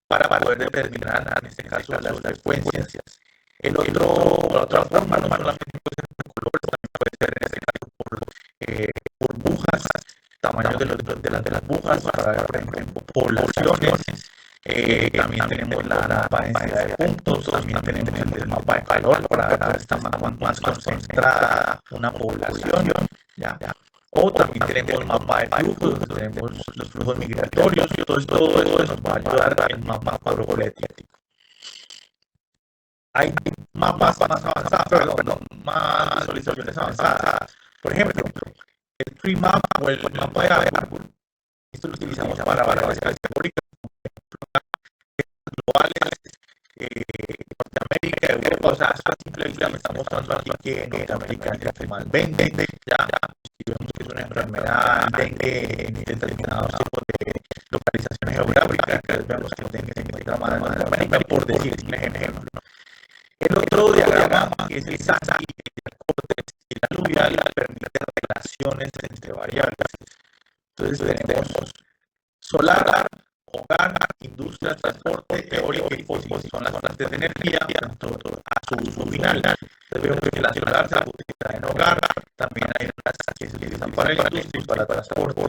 para poder determinar, en este caso, las frecuencias. La otra forma, no solamente puede ser por colores, también puede ser en este caso por burbujas, tamaños de las burbujas, para, por ejemplo, poblaciones. También tenemos la densidad de puntos, también tenemos el mapa de calor para ver está más concentrada una población. ¿Ya? O también tenemos el mapa de flujos, tenemos los flujos migratorios, y todo eso nos va a ayudar en el mapa coroplético. Hay mapas más avanzados, más visualizaciones avanzadas. Por ejemplo, el tree map o el mapa de árbol. Esto lo utilizamos para variables categóricas globales, Norteamérica, Europa. O sea, simplemente me está mostrando aquí que en Norteamérica es más 20, ya. Si vemos que es una enfermedad dengue en determinados tipos de localizaciones geográficas, vemos que el dengue se encuentra más en Norteamérica, por decir un ejemplo. El otro diagrama, que es el SASA, el córtex y la aluvial, permite relaciones entre variables. Entonces tenemos solar, hogar, industria, transporte, eólico y fósil. Son las fuentes de energía, tanto final. Entonces vemos que la solar se utiliza en hogar, también hay unas que se utilizan para el industria y para transporte.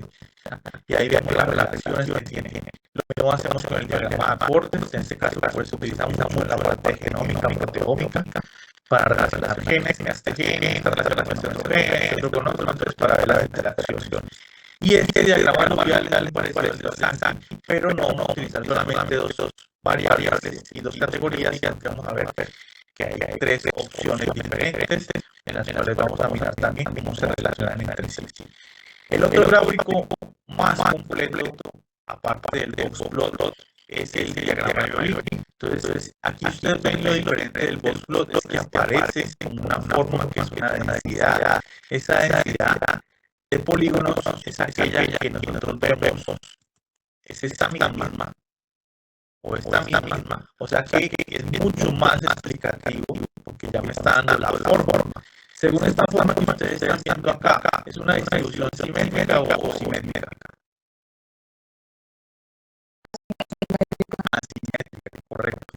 Y ahí vemos las relaciones que tiene. Lo mismo hacemos con el diagrama de aportes, en este caso pues utilizamos mucho la parte genómica, proteómica, para relacionar genes, este gen, relacionar otro gen, otro con otro, entonces para ver las interacciones. Y este diagrama aluvial parece el pero no vamos a utilizar solamente dos variables y dos categorías, sino que vamos a ver que hay tres opciones diferentes en las cuales vamos a mirar también cómo se relacionan entre sí. El otro gráfico más completo, aparte del boxplot, es el diagrama de Euler. Entonces, aquí ustedes ven lo diferente del boxplot, es que aparece como una forma que es una densidad. Esa densidad de polígonos es aquella que nosotros vemos. Es esta misma. O esta misma. O sea que es mucho más explicativo porque ya me está dando la forma. Según esta forma que ustedes están viendo acá, es una distribución simétrica o simétrica. Asimétrica, correcto.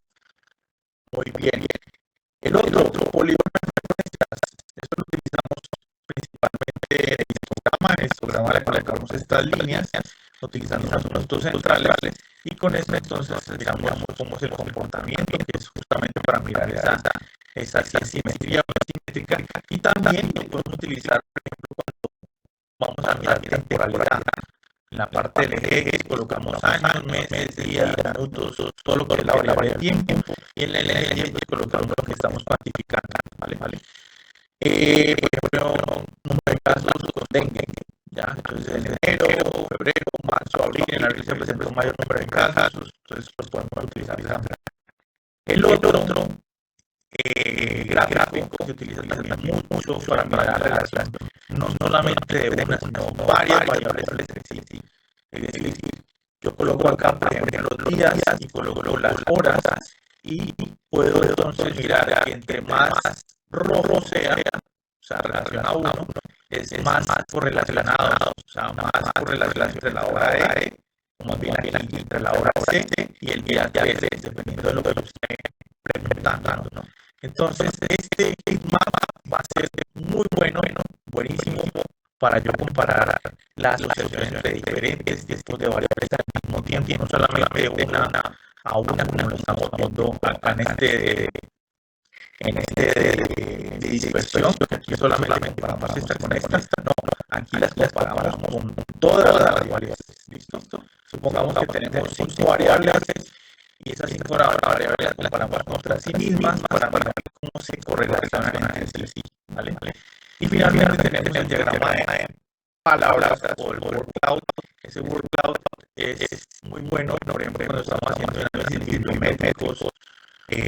Muy bien. El otro polígono de frecuencias, esto lo utilizamos principalmente en el histograma le colocamos estas líneas, utilizando unos puntos centrales, y con esto entonces miramos cómo es el comportamiento, que es justamente para mirar esa asimetría o asimétrica, y también lo podemos utilizar, por ejemplo, cuando vamos a mirar temporalidad. En la parte del eje colocamos años, meses, días, minutos, todo lo que es la variable de tiempo, y en el eje de tiempo colocamos lo que estamos cuantificando, ¿vale? Por ejemplo, número de casos con dengue, ¿ya? Entonces en enero, febrero, marzo, abril, en abril se presenta un mayor número de casos, entonces los podemos utilizar. El otro gráfico que se utiliza también mucho para mirar la relación, no solamente de una, sino varias variables en sí. Es decir, yo coloco acá, por ejemplo, los días y coloco las horas, y puedo entonces mirar que entre más rojo sea, o sea, relacionado a uno, es más correlacionado, o sea, más correlación entre la hora E, como bien aquí, entre la hora C y el día T, dependiendo de lo que usted preguntando, ¿no? Entonces, este mapa va a ser muy buenísimo para yo comparar las asociaciones entre diferentes tipos de variables al mismo tiempo, no solamente una a una, como lo estamos viendo acá en este de dispersión, que aquí solamente comparamos esta con esta, no, aquí las comparamos con todas las variables, ¿listo? Supongamos que tenemos 5 variables, y esas 5 variables las comparamos contra sí mismas para ver cómo se correlacionan entre sí, ¿vale? Y finalmente tenemos el diagrama de palabras o el word cloud. Ese word cloud es muy bueno, por ejemplo, cuando estamos haciendo análisis bibliométricos,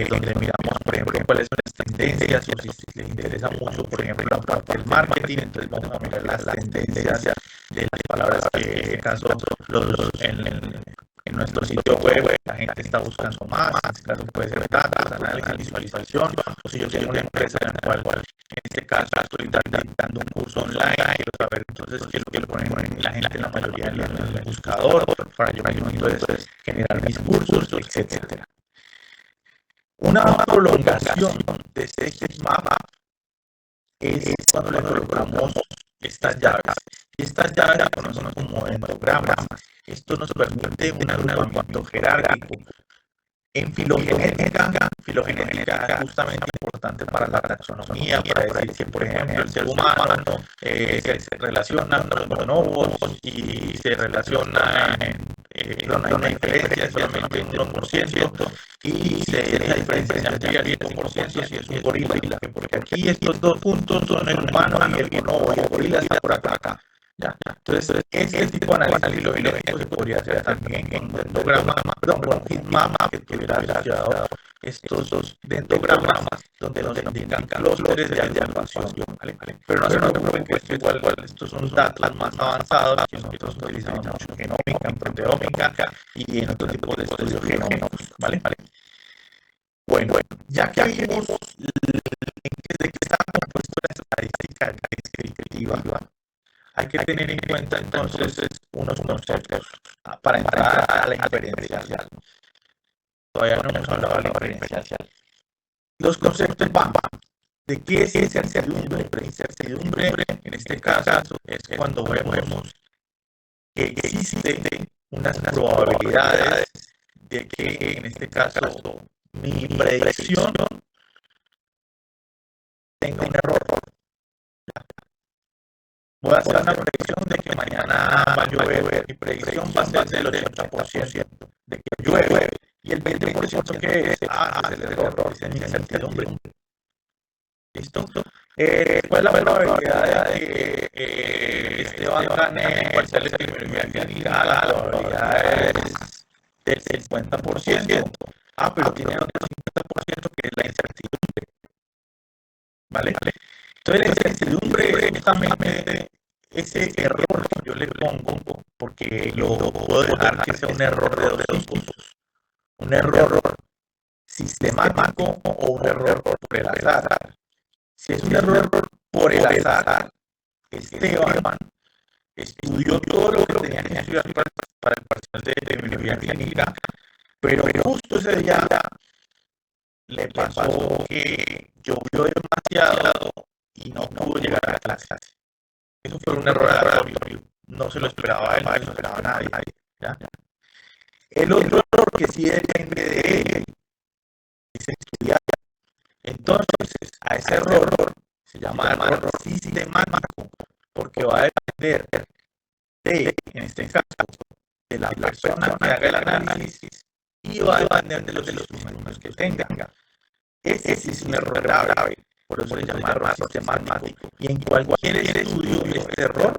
donde miramos, por ejemplo, cuáles son las tendencias, o si les interesa mucho, por ejemplo, la parte del marketing, entonces vamos a mirar las tendencias de las palabras que, en este caso, en nuestro sitio web la gente está buscando más. En este caso puede ser datos, análisis, visualización, o si yo soy una empresa en la cual, en este caso, estoy dando un curso online, quiero saber entonces qué es lo que ponen la gente, la mayoría en el buscador, para yo entonces generar mis cursos, etcétera. Una prolongación de este mapa es cuando le colocamos estas llaves. Y estas llaves las conocemos como endogramas. Esto nos permite un agrupamiento jerárquico. En filogenética es justamente importante para la taxonomía, para decir que, por ejemplo, el ser humano se relaciona con los bonobos y se relaciona pero no hay una diferencia, solamente un 1%, y esa diferencia se amplía al 5% si es un gorila, porque aquí estos dos puntos son el humano y el bonobo, y el gorila está por acá. ¿Ya? Entonces, este tipo de análisis filogenético se podría hacer también con un dendograma, con un heatmap que tuviera asociado estos dos dendogramas donde nos indican clústeres de agrupación, ¿vale? Pero no se preocupen que esto igual, estos son datos más avanzados que nosotros utilizamos mucho en genómica, en proteómica y en otro tipo de estudios genómicos, ¿vale? Bueno, ya que vimos de qué está compuesto la estadística descriptiva, hay que tener en cuenta entonces unos conceptos para entrar a la inferencial. Todavía no hemos hablado de la inferencial. Los conceptos van. ¿De qué es incertidumbre? Incertidumbre, en este caso, es cuando vemos que existen unas probabilidades de que, en este caso, mi predicción tenga un error. Voy a hacer una predicción de que mañana va a llover. Mi predicción va a ser del 80% de que llueve. Y el 20% que es, es el error, es mi incertidumbre. ¿Listo? ¿Cuál es la probabilidad de que Esteban gane el parcial de epidemiología clínica? La probabilidad es del 50%. Pero tiene otro 50% que es la incertidumbre. ¿Vale? Entonces, la incertidumbre es justamente ese error que yo le pongo, porque yo puedo dejar que sea un error de dos tipos. Un error sistemático o un error por el azar. Si es un error por el azar, Esteban estudió todo lo que tenía que estudiar para el parcial de epidemiología clínica, pero justo ese día le pasó que llovió demasiado y no pudo llegar a la clase. Eso fue un error aleatorio. No se lo esperaba él, no se lo esperaba nadie. ¿Ya? El otro error que sí depende de él es estudiar. Entonces, a ese error se llama error sistemático, porque va a depender de, en este caso, de la persona que haga el análisis y va a depender de los instrumentos que tenga. Ese sí es un error grave, por eso se llama error sistemático. Y en cualquier estudio, este error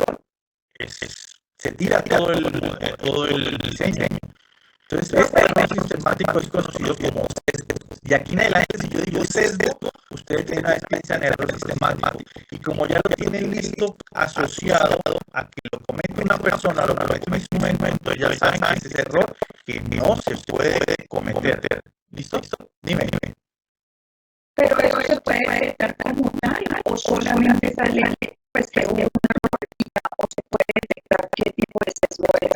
se tira todo el diseño. Entonces, este error sistemático es conocido como sesgo. Y aquí en adelante, si yo digo sesgo, ustedes tienen una experiencia en error sistemático. Y como ya lo tienen listo, asociado a que lo comete una persona, lo comete un instrumento, ya saben que ese es error que no se puede cometer. ¿Listo? Dime. Pero eso se puede detectar como tal o solamente sale pues que hubo una error o se puede detectar qué tipo de sesgo es.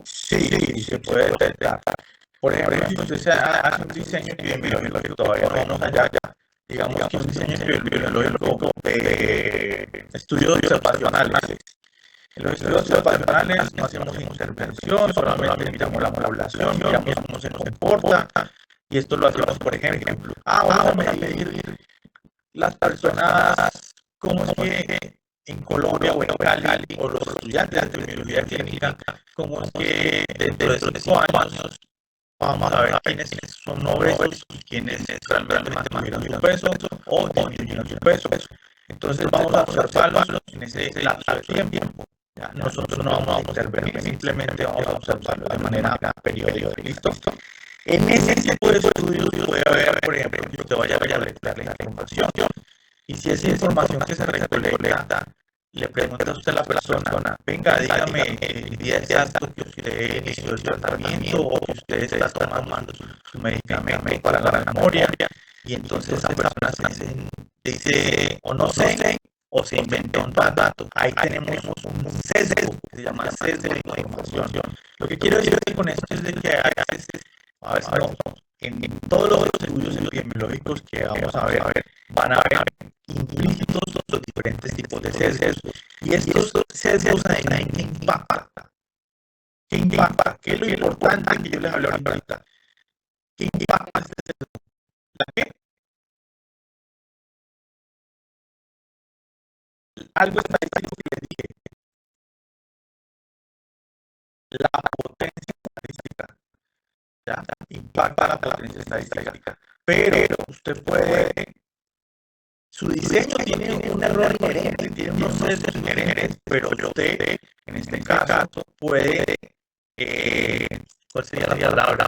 Sí, se puede detectar. Por ejemplo, si usted hace un diseño epidemiológico, todavía no vamos allá, digamos que un diseño epidemiológico de estudios observacionales. En los estudios observacionales no hacemos intervención, solamente miramos la población, miramos cómo se comporta, y esto lo hacemos, por ejemplo, vamos a medir las personas, cómo es que en Colombia o en Cali, o los estudiantes de epidemiología clínica, cómo es que dentro de 5 años vamos a ver quiénes son obesos y quiénes realmente mantuvieron su peso o disminuyeron su peso. Entonces vamos a observarlos en ese lapso de tiempo. ¿Ya? Nosotros no vamos a intervenir, simplemente vamos a observarlo de manera periódica. ¿Listo? En ese tipo de estudios puede haber, por ejemplo, que usted vaya a recolectar la información y si esa información que se recolecta le pregunta a usted a la persona, venga, dígame el día exacto que usted inició el tratamiento o que usted está tomando su medicamento para la memoria, y entonces esa persona se dice o no sé o se inventó un dato. Ahí tenemos un sesgo que se llama sesgo de información. Lo que quiero decir con esto es de que a veces no, en todos los estudios epidemiológicos que vamos a ver, van a haber implícitos los diferentes tipos de sesgos. Y estos sesgos ¿qué impacta? ¿Qué impacta? ¿Qué es lo importante que yo les hablé ahorita? ¿Qué impacta este sesgo? ¿La qué? Algo estadístico que les dije. La potencia estadística. ¿Ya? Impacta la potencia estadística. Pero usted puede... Su diseño tiene un error inherente, tiene unos sesgos inherentes, pero usted, en este caso, puede, ¿cuál sería la palabra?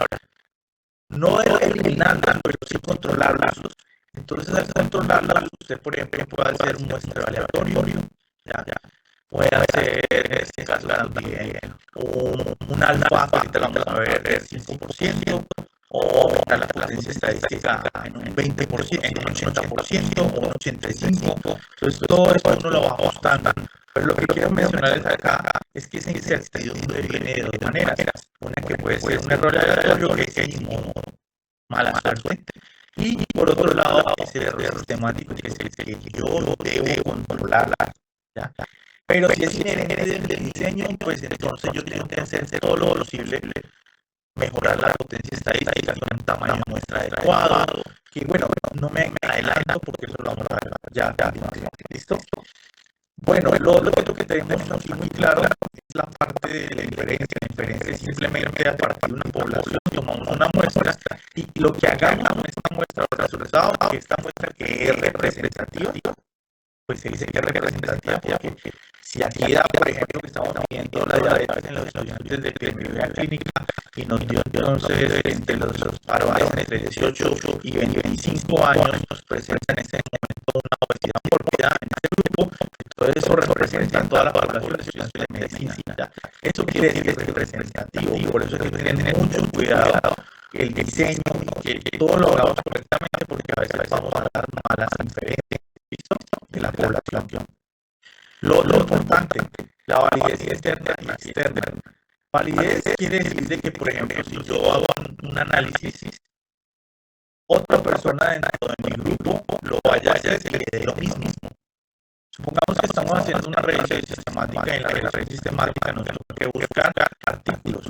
No eliminarlas, pero sí controlarlas. Entonces, al controlarlas, usted, por ejemplo, puede hacer un muestreo aleatorio, ¿ya? Puede hacer, en este caso, también un alfa, que ahorita lo vamos a ver, del 5%, o aumentar la potencia estadística en un 20%, en un 80% o un 85%. Entonces, todo esto uno lo va ajustando. Pero lo que quiero mencionarles acá es que esa incertidumbre viene de dos maneras. Una que puede ser un error aleatorio, que es mala suerte. Y por otro lado, ese error sistemático que es el que yo debo controlar, ¿ya? Pero si es inherente del diseño, pues entonces yo tengo que hacer todo lo posible, mejorar la potencia estadística con un tamaño de muestra adecuado. Y bueno, no me adelanto porque eso lo vamos a ver ya a continuación. ¿Listo? Bueno, lo otro que tenemos aquí muy claro es la parte de la inferencia. La inferencia es simplemente a partir de una población tomamos una muestra y lo que hagamos con esta muestra o resultado, que esta muestra que es representativa, pues se dice que es representativa porque si aquí da, por ejemplo, que estamos viendo la diabetes en los estudiantes de epidemiología clínica y nos dio entonces entre los varones entre 18 y 25 años nos presentan en este momento una obesidad mórbida en este grupo, entonces eso representa toda la población de estudiantes de medicina. ¿Ya? Esto quiere decir que es representativo y por eso hay que tener mucho cuidado el diseño y que todo lo hagamos correctamente porque a veces vamos a dar malas inferencias de la población. Lo importante, la validez interna y externa. Validez quiere decir de que, por ejemplo, si yo hago un análisis, otra persona dentro de mi grupo lo vaya a hacer que le dé lo mismo. Supongamos que estamos haciendo una revisión sistemática y en la revisión sistemática nos toca que buscar artículos.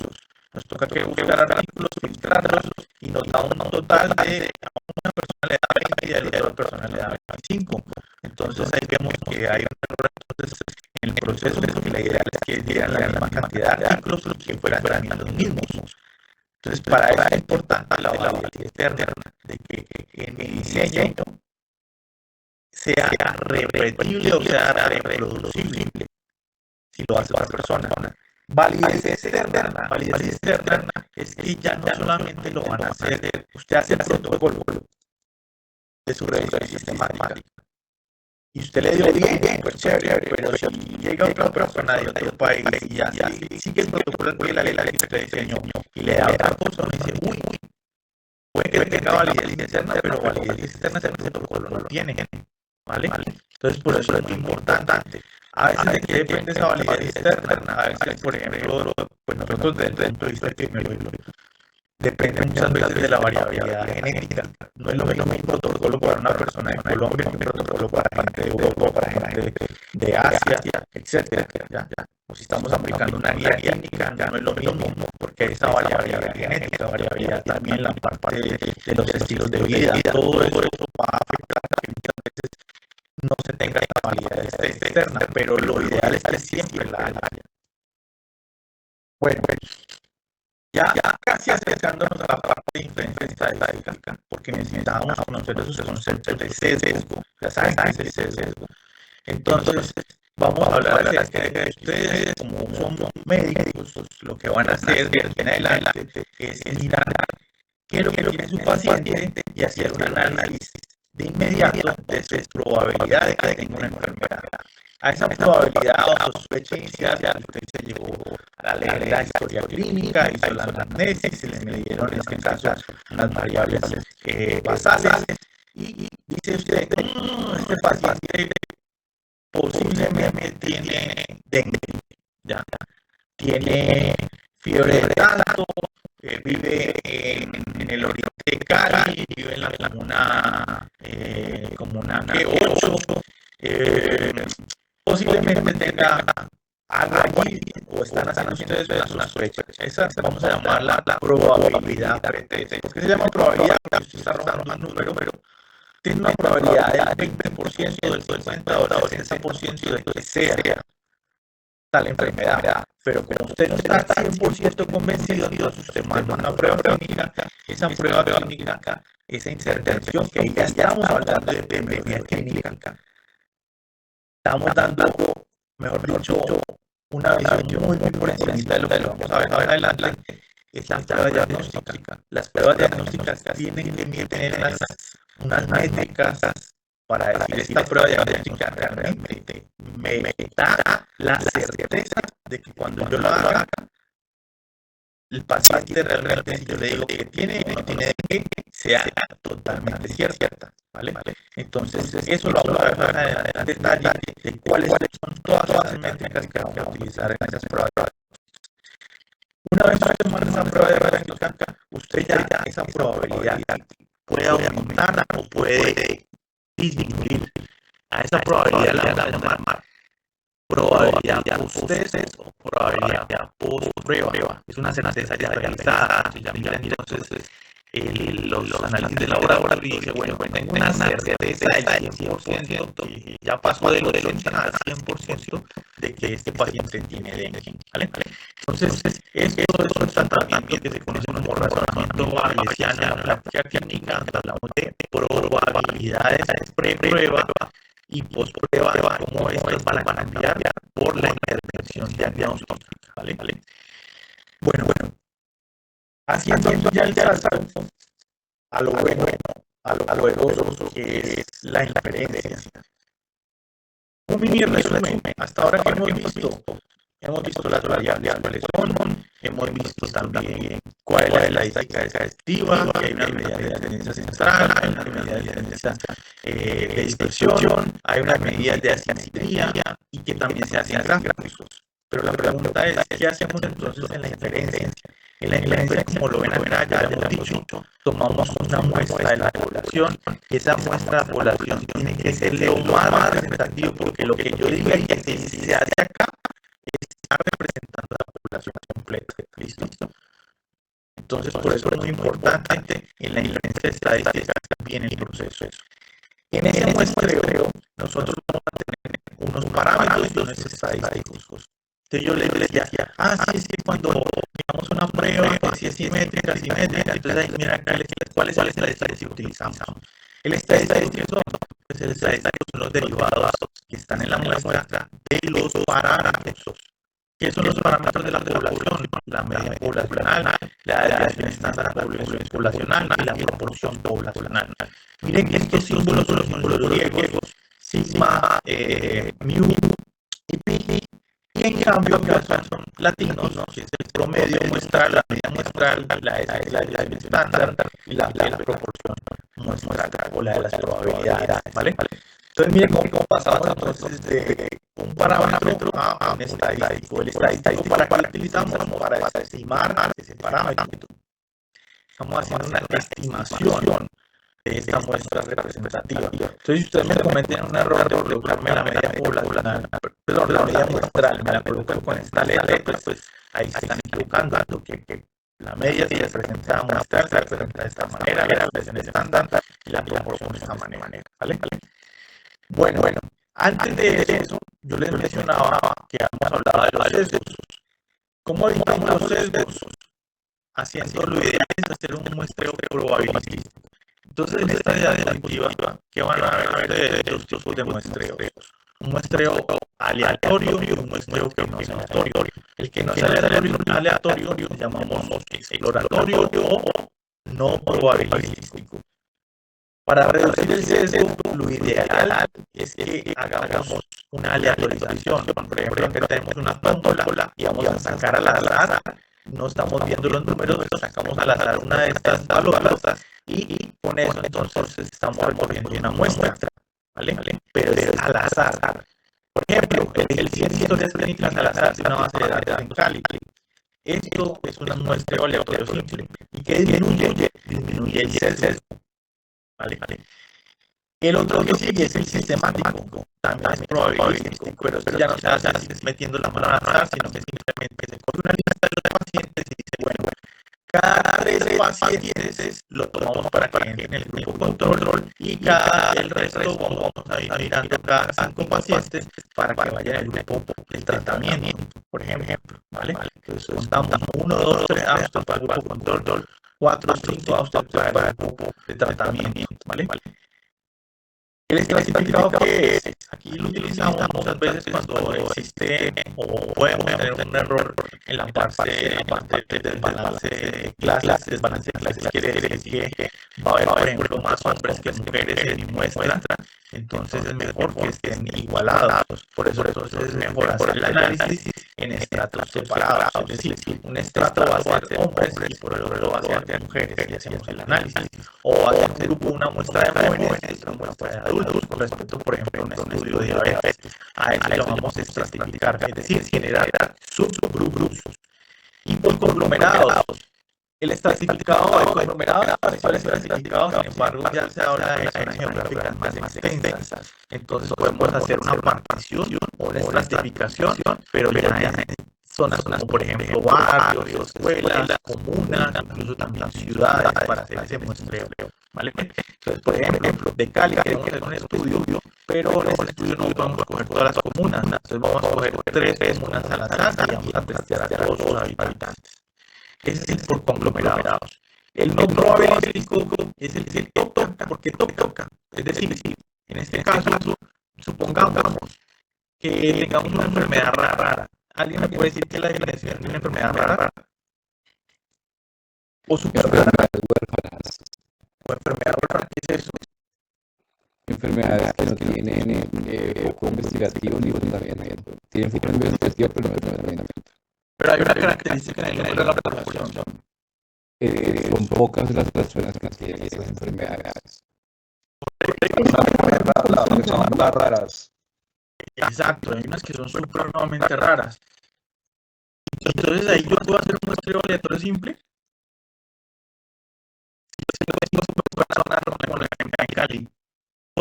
Nos toca que buscar artículos, filtrarlos y nos da un total de a una persona le da 20 y a la otra persona le da 25. Entonces ahí vemos que hay un error entonces, en el proceso porque la idea es que dieran la misma cantidad de artículos que fueran los mismos. Entonces para eso es importante la validez externa de que en mi diseño sea repetible o sea reproducible si lo hace otra persona. Validez externa es que ya no solamente lo van a hacer, usted hace el protocolo de su revisión sistemática y usted le dio bien, pues chévere, pero si llega otra persona de otro país y ya sigue el protocolo al pie de la letra que usted diseñó y le da otra cosa, y dice, uy, puede que tenga validez interna, pero validez externa ese protocolo no lo tiene, ¿vale? Entonces por eso es muy importante. A veces de qué depende esa validez externa, a veces, por ejemplo, pues nosotros desde el punto de vista epidemiológico, depende muchas veces de la variabilidad genética. No es lo mismo un protocolo para una persona de Colombia que un protocolo para gente de Europa, para gente de Asia, etcétera. Ya. O si estamos aplicando una guía clínica, ya no es lo mismo, porque esa variabilidad genética, variabilidad también en la parte de los estilos de vida, todo eso va a afectar que muchas veces no se tenga esa validez externa, pero lo ideal es que siempre la haya. Bueno, ya casi acercándonos a la parte de inferencia estadística, porque necesitamos conocer esos conceptos de sesgo, ya saben qué es el sesgo. Entonces, vamos a hablar acerca de que ustedes, como son médicos, lo que van a hacer de aquí en adelante es mirar qué es lo que tiene su paciente y hacer un análisis de inmediato de su probabilidad de que tenga una enfermedad. A esa probabilidad o sospecha inicial, usted se llevó a leer la historia clínica, hizo la anamnesis, se le midieron en este caso unas variables basales y dice usted, este paciente posiblemente tiene dengue, ¿ya? Tiene fiebre de tanto, vive en el oriente de Cali, vive en la comuna G8, posiblemente tenga algo allí o están haciendo ustedes una sospecha. Esa vamos a llamarla la probabilidad. ¿Por qué se llama probabilidad? Porque usted está arrojando un número, pero tiene una probabilidad del 20%, del 50% o del 60% de que sea tal enfermedad. Pero como usted no está 100% convencido, entonces usted manda una prueba clínica, esa prueba clínica, esa intervención que ya estamos hablando de epidemiología clínica. Estamos dando, mejor dicho, una visión muy por encima de lo que vamos a ver más adelante, es la prueba diagnóstica. Las pruebas diagnósticas tienen que tener unas métricas para decir esta prueba diagnóstica realmente me da la certeza de que cuando yo la haga, el paciente realmente, si yo le digo que tiene o no tiene dengue, sea totalmente cierta, ¿vale? Entonces, eso lo vamos a ver en detalle de cuáles son todas las métricas que vamos a utilizar en esas pruebas. Una vez usted manda esa prueba diagnóstica, usted ya esa probabilidad puede aumentar o puede disminuir. A esa probabilidad la vamos a llamar probabilidad post-test o probabilidad post-prueba. Es una certeza ya realizada. Se llama entonces los análisis de laboratorio y dice, bueno, tengo una certeza del 100% que ya pasó del 80 al 100% de que este paciente tiene dengue, ¿vale? Entonces, esto es un tratamiento que se conoce como razonamiento bayesiano en la práctica clínica. Hablamos de probabilidades pre-prueba y post-prueba, como estas van a cambiar por la intervención diagnóstica, ¿vale? Bueno, haciendo ya el salto a lo bueno, a lo novedoso que es la inferencia. Un mini resumen, hasta ahora que hemos visto las variables cuáles son, hemos visto también cuál es la estadística efectiva, que hay una medida de tendencia central, hay una medida de tendencia de dispersión, hay una medida de asimetría y que también se hacen gráficos. Pero la pregunta es, ¿qué hacemos entonces en la inferencia? En la inferencia, como lo ven acá, ya hemos dicho, tomamos una muestra de la población y esa muestra de la población tiene que ser lo más representativo, porque lo que yo diga que se hace acá está representando la población completa. ¿Listo? Entonces, por eso es muy importante en la inferencia estadística también el proceso. En ese muestreo, nosotros vamos a tener unos parámetros y unos estadísticos. Entonces yo les decía, sí, es que cuando digamos una prueba que si es simétrica, entonces ahí mira cuál es el estadístico que utilizamos. El estadístico que son, pues el estadístico son los derivados que están en la muestra de los parámetros. ¿Qué son los parámetros de la población? La media poblacional, la desviación estándar poblacional y la proporción poblacional. Miren que estos símbolos son los símbolos griegos, sigma, mu y pi. Y en cambio, acá son latinos, ¿no? Que es el promedio muestral, la media muestral, la desviación estándar y la proporción muestral o la de las probabilidades, ¿vale? Entonces, miren cómo pasamos entonces de un parámetro a un estadístico. El estadístico, ¿para qué lo utilizamos? Para estimar ese parámetro. Estamos haciendo una estimación de esta muestra representativa. Entonces, si ustedes me cometen un error de colocarme la media poblacional, perdón, la media muestral, me la colocan con esta letra, pues ahí se están equivocando, que la media se representa muestral, se representa de esta manera, la desviación estándar y la proporción de esta manera, ¿vale? Bueno, antes de eso, yo les mencionaba que hemos hablado de los sesgos. ¿Cómo evitamos los sesgos? Haciendo lo ideal es hacer un muestreo probabilístico. Entonces, en esta diapositiva, ¿qué van a ver ustedes? Dos tipos de muestreos. Un muestreo aleatorio y un muestreo que no es aleatorio. El que no es aleatorio lo llamamos exploratorio o no probabilístico. Para reducir el sesgo, lo ideal es que hagamos una aleatorización. Por ejemplo, que tenemos una tómbola y vamos a sacar al azar. No estamos viendo los números, sacamos al azar una de estas balotas y con eso entonces estamos recogiendo una muestra, ¿vale? Pero es al azar. Por ejemplo, el 100 de técnicas al azar de una base de datos en Cali. Esto es una muestra aleatorio simple. ¿Y qué disminuye? Disminuye el sesgo. ¿Vale? El otro que sigue es el sistemático, también es probabilístico, pero esto ya no se hace metiendo la mano al azar, sino que simplemente se coge una lista de los pacientes y dice, bueno, cada 3 pacientes lo tomamos para que entren en el grupo control y el resto vamos a ir mirando cada 5 pacientes para que vayan al grupo del tratamiento, por ejemplo, ¿vale? Entonces estamos 1, 2, 3, aptos para el grupo control, 4, 5 aptos para el grupo de tratamiento, ¿vale? El clasificado que es, aquí lo utilizamos muchas veces cuando existe o podemos tener un error en la parte del balance de clases. Desbalance de clases quiere decir que va a haber, por ejemplo, más hombres que mujeres en mi muestra, entonces es mejor que estén igualados. Por eso entonces es mejor hacer el análisis en estratos separados, es decir, un estrato va a ser hombres y por el otro va a ser mujeres y hacemos el análisis. O hacemos un grupo, una muestra de jóvenes y otra muestra de adultos con respecto, por ejemplo, a un estudio de diabetes. A eso lo vamos a estratificar, es decir, generar subgrupos y por conglomerados. El estratificado de conglomerados pareció el estratificado, sin embargo, ya se habla de zonas geográficas más extensas. Entonces podemos hacer una partición o una estratificación, pero ya en zonas como, por ejemplo, barrios, escuelas, comunas, incluso también ciudades, para hacer ese muestreo, ¿vale? Entonces, por ejemplo, de Cali queremos hacer un estudio, pero en ese estudio no vamos a coger todas las comunas. Entonces vamos a coger 3 comunas a la tasa y vamos a testear a todos sus habitantes. Ese es por conglomerados. El no probabilístico es el que toca porque toca. Es decir, en este caso, supongamos que tengamos una enfermedad rara. ¿Alguien me puede decir que la definición de una enfermedad rara? O enfermedades huérfanas, enfermedad rara, ¿qué es eso? enfermedades que no tienen foco investigativo ni fundamento. Tienen foco investigativo, pero no hay fundamento. Pero hay una característica en el número de la población. Son pocas las personas que tienen esas enfermedades. Son más raras. Exacto, hay unas que son supremamente raras. Entonces ahí yo puedo hacer un muestreo aleatorio simple. En Cali.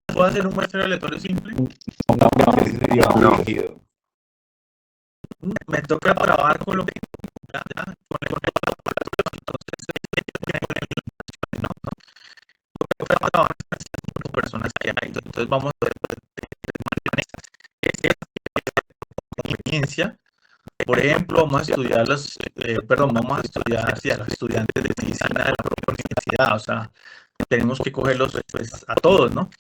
¿Puedo hacer un muestreo aleatorio simple? No. Me toca trabajar con lo que personas que hay. Entonces vamos a ver experiencia. Por ejemplo, vamos a estudiar vamos a estudiar a los estudiantes de medicina de la propia universidad. O sea, tenemos que cogerlos pues, a todos, ¿no?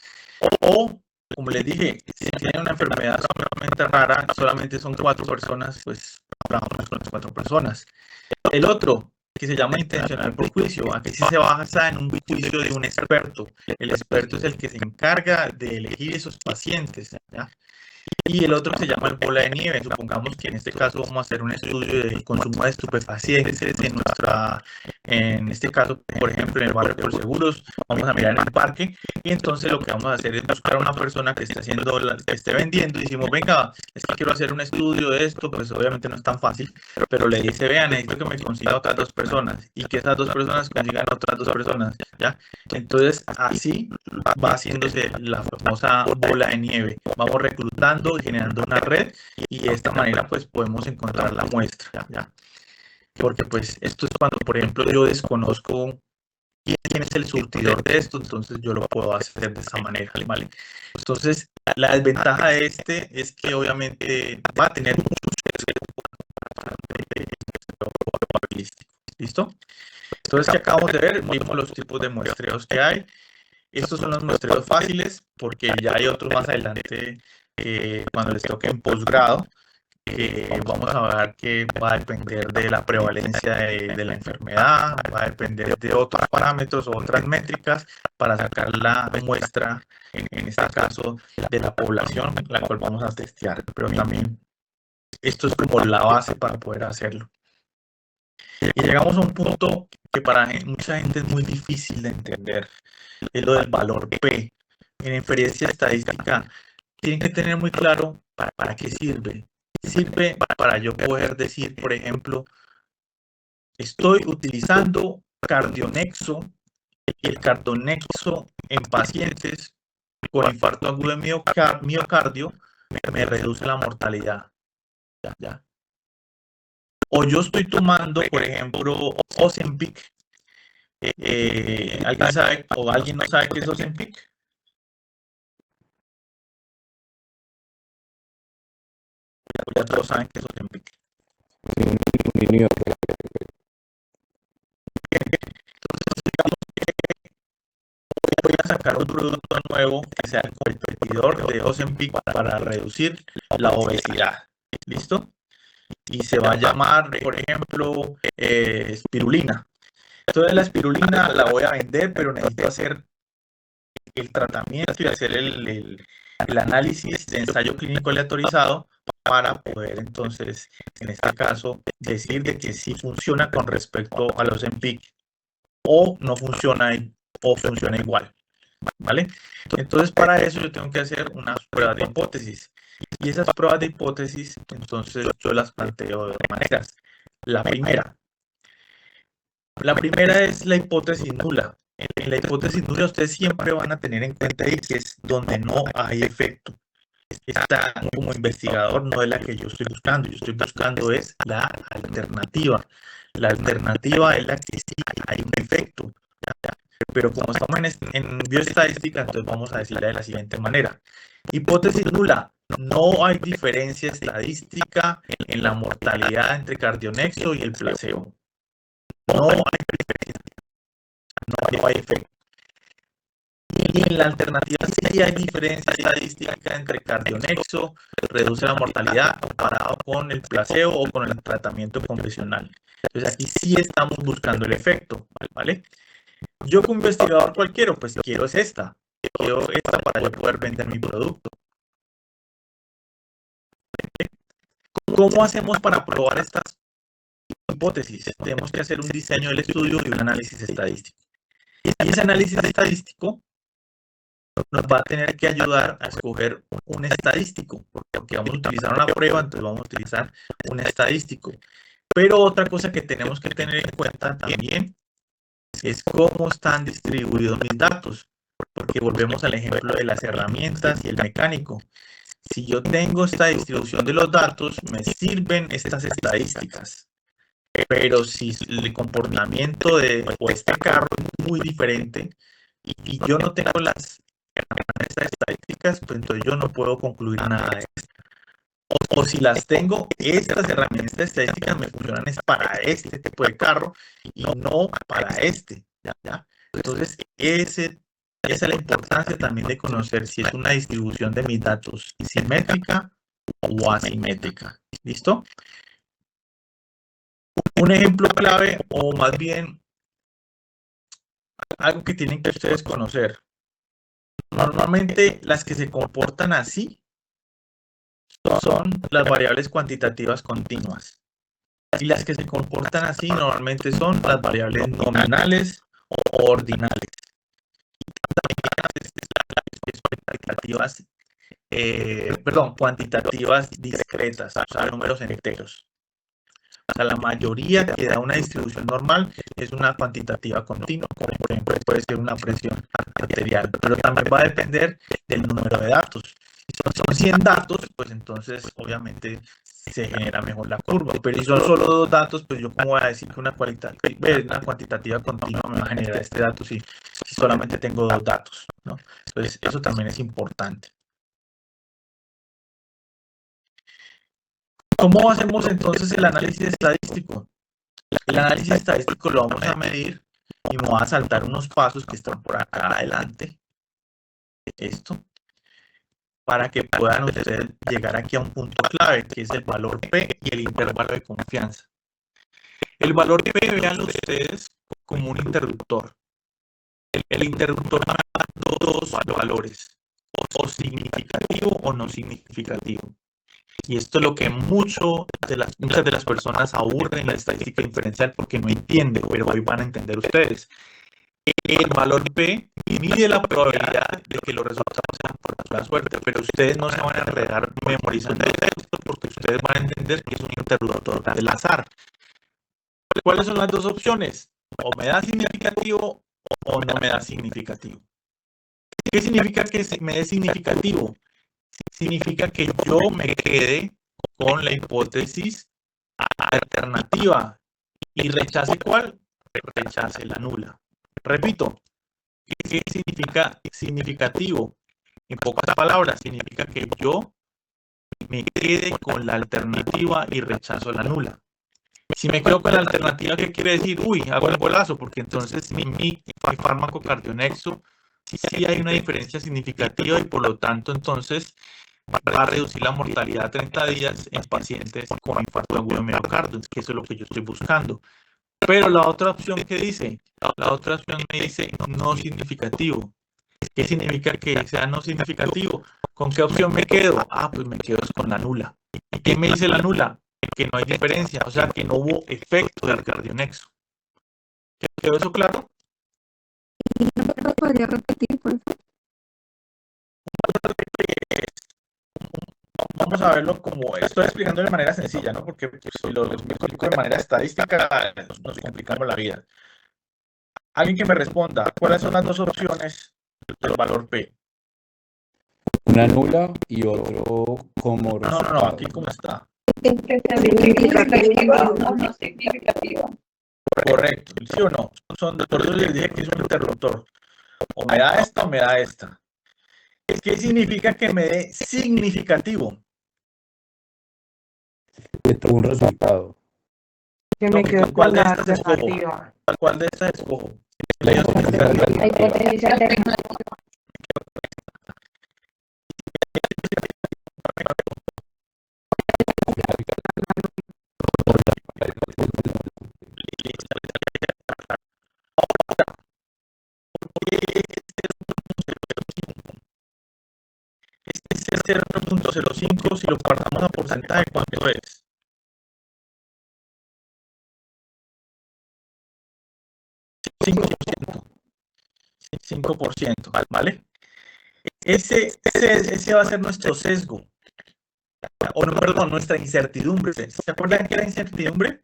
O, como les dije, si tienen una enfermedad solamente rara, solamente son 4 personas, pues trabajamos con las 4 personas. El otro, que se llama intencional por juicio, aquí sí se basa en un juicio de un experto. El experto es el que se encarga de elegir esos pacientes, ¿ya? Y el otro se llama el bola de nieve. Supongamos que en este caso vamos a hacer un estudio del consumo de estupefacientes en este caso, por ejemplo, en el barrio por seguros, vamos a mirar en el parque y entonces lo que vamos a hacer es buscar a una persona que esté vendiendo y decimos, venga, es que quiero hacer un estudio de esto, pues obviamente no es tan fácil, pero le dice, vean, necesito que me consiga otras 2 personas y que esas 2 personas consigan otras 2 personas, ¿ya? Entonces así va haciéndose la famosa bola de nieve. Vamos reclutando y generando una red y de esta manera pues podemos encontrar la muestra, ¿ya? Porque pues esto es cuando, por ejemplo, yo desconozco quién es el surtidor de esto, entonces yo lo puedo hacer de esa manera, ¿vale? Entonces, la desventaja de este es que obviamente va a tener mucho probabilístico. ¿Listo? Entonces, que acabamos de ver, vimos los tipos de muestreos que hay. Estos son los muestreos fáciles, porque ya hay otros más adelante cuando les toque en posgrado. Vamos a ver que va a depender de la prevalencia de la enfermedad, va a depender de otros parámetros o otras métricas para sacar la muestra, en este caso, de la población, la cual vamos a testear. Pero también esto es como la base para poder hacerlo. Y llegamos a un punto que para mucha gente es muy difícil de entender, es lo del valor P. En inferencia estadística, tienen que tener muy claro para qué sirve. Sirve para yo poder decir, por ejemplo, estoy utilizando Cardionexo, y el Cardionexo en pacientes con infarto agudo de miocardio me reduce la mortalidad. ¿Ya? O yo estoy tomando, por ejemplo, Ozempic. ¿Alguien sabe o alguien no sabe qué es Ozempic? Ya todos saben que es Ozempic. Voy a sacar un producto nuevo que sea el competidor de Ozempic para reducir la obesidad. ¿Listo? Y se va a llamar, por ejemplo, espirulina. Entonces la espirulina la voy a vender, pero necesito hacer el tratamiento y hacer el análisis de ensayo clínico aleatorizado para poder entonces, en este caso, decir de que sí funciona con respecto a los Ozempic o no funciona o funciona igual, ¿vale? Entonces para eso yo tengo que hacer unas pruebas de hipótesis y esas pruebas de hipótesis entonces yo las planteo de dos maneras. La primera, La primera es la hipótesis nula. En la hipótesis nula ustedes siempre van a tener en cuenta ahí que es donde no hay efecto. Esta como investigador no es la que yo estoy buscando. Yo estoy buscando es la alternativa. La alternativa es la que sí hay un efecto. Pero como estamos en bioestadística, entonces vamos a decirla de la siguiente manera. Hipótesis nula. No hay diferencia estadística en la mortalidad entre CardioNexo y el placebo. No hay diferencia. No hay efecto. Y en la alternativa sí hay diferencia estadística entre CardioNexo, reduce la mortalidad comparado con el placebo o con el tratamiento convencional. Entonces aquí sí estamos buscando el efecto, ¿vale? Yo como investigador cualquiera, pues quiero es esta. Quiero esta para yo poder vender mi producto. ¿Cómo hacemos para probar estas hipótesis? Tenemos que hacer un diseño del estudio y un análisis estadístico. Y ese análisis estadístico nos va a tener que ayudar a escoger un estadístico, porque vamos a utilizar una prueba, entonces vamos a utilizar un estadístico. Pero otra cosa que tenemos que tener en cuenta también es cómo están distribuidos mis datos, porque volvemos al ejemplo de las herramientas y el mecánico. Si yo tengo esta distribución de los datos, me sirven estas estadísticas. Pero si el comportamiento de este carro es muy diferente y yo no tengo las herramientas estadísticas, pues entonces yo no puedo concluir nada de esto. O si las tengo, estas herramientas estadísticas me funcionan es para este tipo de carro y no para este. ¿Ya? Entonces, esa es la importancia también de conocer si es una distribución de mis datos simétrica o asimétrica. ¿Listo? Un ejemplo clave, o más bien algo que tienen que ustedes conocer. Normalmente las que se comportan así son las variables cuantitativas continuas. Y las que se comportan así normalmente son las variables nominales o ordinales. Cuantitativas discretas, o sea, números enteros. O sea, la mayoría que da una distribución normal es una cuantitativa continua, como por ejemplo puede ser una presión arterial, pero también va a depender del número de datos. Si son 100 datos, pues entonces obviamente se genera mejor la curva, pero si son solo 2 datos, pues yo como voy a decir que una cuantitativa continua me va a generar este dato si solamente tengo 2 datos, ¿no? Entonces eso también es importante. ¿Cómo hacemos entonces el análisis estadístico? El análisis estadístico lo vamos a medir y me voy a saltar unos pasos que están por acá adelante. Esto. Para que puedan ustedes llegar aquí a un punto clave, que es el valor P y el intervalo de confianza. El valor P, veanlo ustedes como un interruptor. El interruptor va a dar dos valores, o significativo o no significativo. Y esto es lo que muchas de las personas aburren en la estadística diferencial porque no entienden, pero hoy van a entender ustedes. El valor P mide la probabilidad de que los resultados sean por la suerte, pero ustedes no se van a enredar memorizando esto porque ustedes van a entender que es un interruptor del azar. ¿Cuáles son las dos opciones? O me da significativo o no me da significativo. ¿Qué significa que me dé significativo? Significa que yo me quede con la hipótesis alternativa y rechace ¿cuál? Rechace la nula. Repito, ¿qué significa significativo? En pocas palabras, significa que yo me quede con la alternativa y rechazo la nula. Si me quedo con la alternativa, ¿qué quiere decir? Uy, hago el golazo, porque entonces mi fármaco CardioNexo sí hay una diferencia significativa y por lo tanto entonces va a reducir la mortalidad a 30 días en pacientes con infarto agudo de miocardio, que eso es lo que yo estoy buscando. Pero la otra opción que dice, la otra opción me dice no significativo. ¿Qué significa que sea no significativo? ¿Con qué opción me quedo? Ah, pues me quedo con la nula. ¿Y qué me dice la nula? Que no hay diferencia, o sea, que no hubo efecto del CardioNexo. ¿Quedó eso claro? ¿No podría repetir, por favor? Vamos vamos a verlo como, estoy explicando de manera sencilla, ¿no? Porque pues, si lo explico de manera estadística, nos complicamos la vida. Alguien que me responda, ¿cuáles son las dos opciones del valor P? Una nula y otro como No, resultado. aquí cómo está. Que sea significativa o no significativa. Correcto, ¿sí o no? Por eso les dije que es un interruptor. O me da esta o me da esta. ¿Qué significa que me dé significativo? Que tuvo un resultado. Que No, me quedo ¿cuál con de la estas escojo? alternativa. ¿Cuál de estas escojo? La hipótesis alternativa. La hipótesis alternativa. Este 0.05, si lo pasamos a porcentaje, ¿cuánto es? 5%, ¿vale? Ese va a ser nuestro sesgo. O no, perdón, nuestra incertidumbre. ¿Se acuerdan qué era incertidumbre?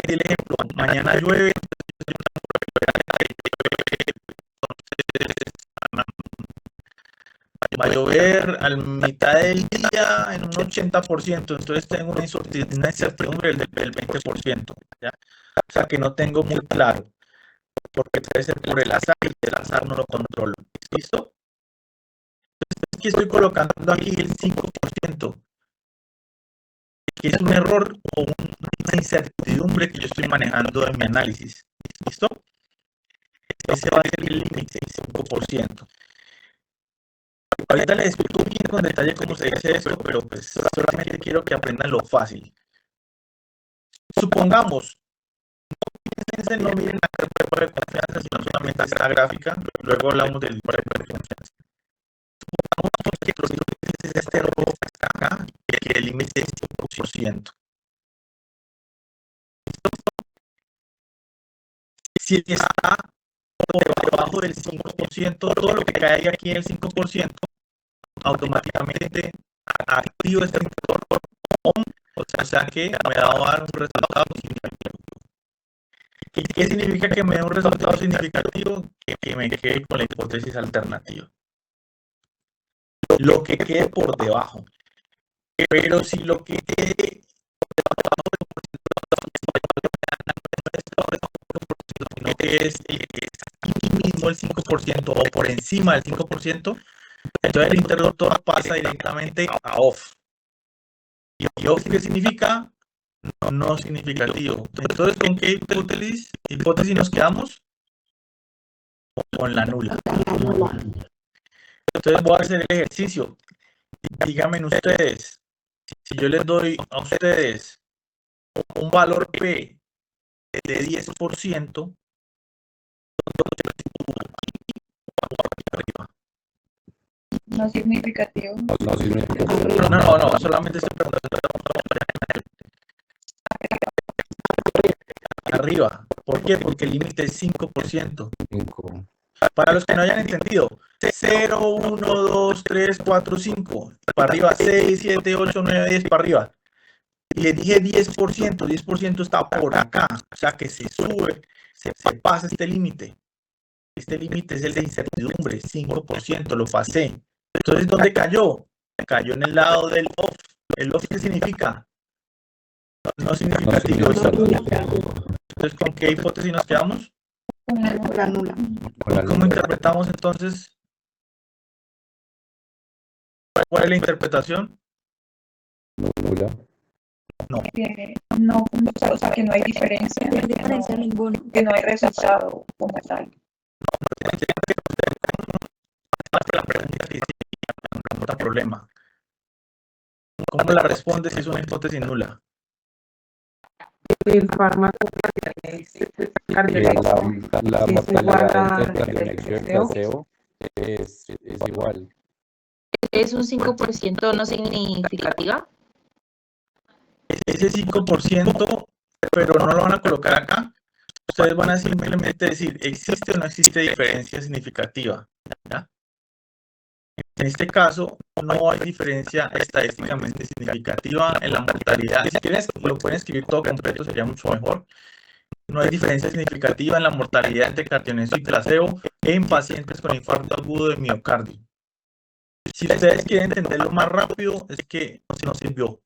El ejemplo, mañana llueve, va a llover a mitad del día en un 80%, entonces tengo una incertidumbre del 20%, ¿ya? O sea que no tengo muy claro, porque puede ser por el azar y el azar no lo controlo. ¿Listo? Entonces aquí estoy colocando aquí el 5%, que es un error o una incertidumbre que yo estoy manejando en mi análisis. ¿Listo? Ese va a ser el límite, 5%. Ahorita les explico bien con detalle cómo se dice esto, pero pues solamente quiero que aprendan lo fácil. Supongamos, no miren la prueba de confianza, sino solamente esta gráfica, luego hablamos del prueba de confianza. Supongamos que los límites es este rojo que está acá, que el límite es 5%. Si está por debajo del 5%, todo lo que caiga aquí en el 5%, automáticamente activo este interruptor ON, o sea que me va a dar un resultado significativo. ¿Qué significa que me dé un resultado significativo? Que me quede con la hipótesis alternativa. Lo que quede por debajo. Pero si lo que quede no es aquí mismo el 5% o por encima del 5%, entonces el interruptor pasa directamente a OFF. ¿Y OFF qué significa? No significativo. Entonces, ¿con qué hipótesis nos quedamos? Con la nula. Entonces voy a hacer el ejercicio. Díganme ustedes, si yo les doy a ustedes un valor P de 10%, No significativo. No significativo. no, solamente se pregunta arriba. ¿Por qué? Porque el límite es 5%. 5. Para los que no hayan entendido, 0, 1, 2, 3, 4, 5. Para arriba, 6, 7, 8, 9, 10 para arriba. Y le dije 10%, 10% está por acá. O sea que se sube, se pasa este límite. Este límite es el de incertidumbre, 5%, lo pasé. Entonces, ¿dónde cayó? Cayó en el lado del OFF. ¿El OFF qué significa? No significativo. Entonces, ¿con qué hipótesis nos quedamos? La nula. ¿Cómo interpretamos entonces? ¿Cuál es la interpretación? Nula. No, o sea, que no hay diferencia. No hay diferencia ninguna. Que no hay resultado como tal. La pregunta que no hay problema. ¿Cómo la responde si es una hipótesis nula? El fármaco La es igual mortalidad a del beneficio del placebo es igual. ¿Es un 5% no significativa? Ese 5%, pero no lo van a colocar acá. Ustedes van a simplemente decir, ¿existe o no existe diferencia significativa? ¿Ya? En este caso, no hay diferencia estadísticamente significativa en la mortalidad. Si quieres, lo pueden escribir todo completo, sería mucho mejor. No hay diferencia significativa en la mortalidad entre cardioneso y placebo en pacientes con infarto agudo de miocardio. Si ustedes quieren entenderlo más rápido, es que no sirvió.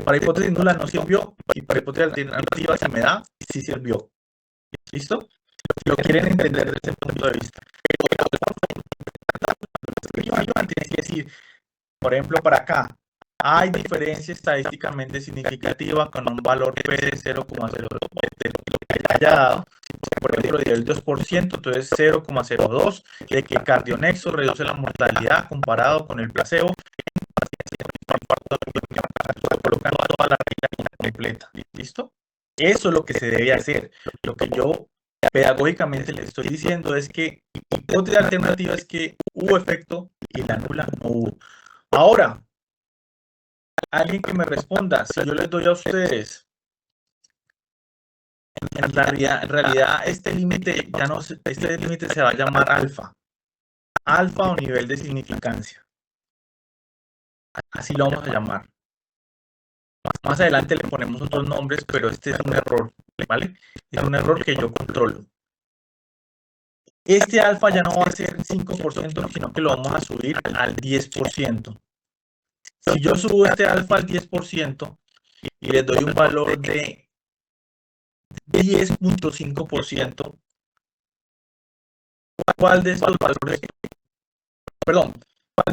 Para hipótesis nula no sirvió, y para hipótesis alternativa se me da, sí sirvió. ¿Listo? Si lo quieren entender desde ese punto de vista. Tienes que decir, por ejemplo, para acá, hay diferencia estadísticamente significativa con un valor P de 0,02 de lo que haya dado. Por ejemplo, del 2%, entonces 0,02 de que Cardionexo reduce la mortalidad comparado con el placebo. Colocando toda la regla completa. ¿Listo? Eso es lo que se debe hacer. Lo que yo pedagógicamente le estoy diciendo es que hipótesis alternativa es que hubo efecto y la nula no hubo. Ahora, alguien que me responda, si yo les doy a ustedes, en realidad este límite ya no, este límite se va a llamar alfa. Alfa o nivel de significancia. Así lo vamos a llamar. Más adelante le ponemos otros nombres, pero este es un error, ¿vale? Es un error que yo controlo. Este alfa ya no va a ser 5%, sino que lo vamos a subir al 10%. Si yo subo este alfa al 10% y les doy un valor de 10.5%, ¿cuál de estos valores,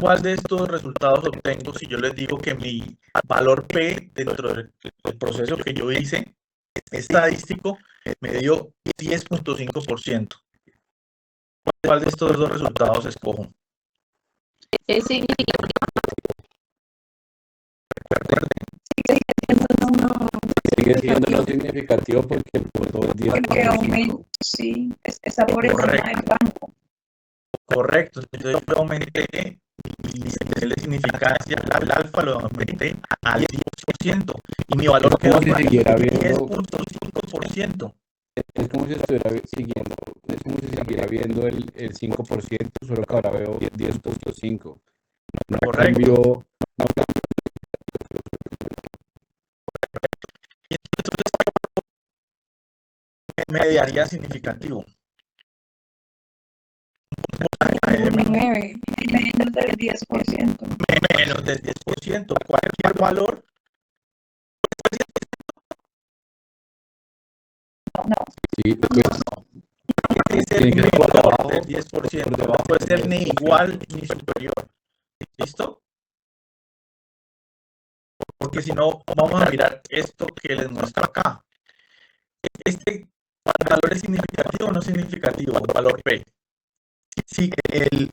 cuál de estos resultados obtengo si yo les digo que mi valor P dentro del proceso que yo hice estadístico me dio 10.5%? ¿Cuál de estos dos resultados escojo? Es significativo. Sigue siendo no significativo porque el punto es 10. Porque aumenta, sí, está por encima del banco. Correcto, entonces yo aumenté mi nivel de significancia, el alfa lo aumenté al 10% y mi valor quedó como si siguiera viendo 10.5%. Es como si estuviera siguiendo, es como si siguiera viendo el 5%, solo que ahora veo 10.5. No Correcto. cambio, Me daría significativo. 9, menos del 10%. Menos del 10%. Cualquier valor. No. sí, pues, Tiene que ser tiene que ser por menor debajo, del 10%. por No debajo puede ser del ni 10%. igual ni superior. ¿Listo? Porque si no, vamos a mirar esto que les muestro acá. Este valor es significativo o no significativo, el valor P. Si el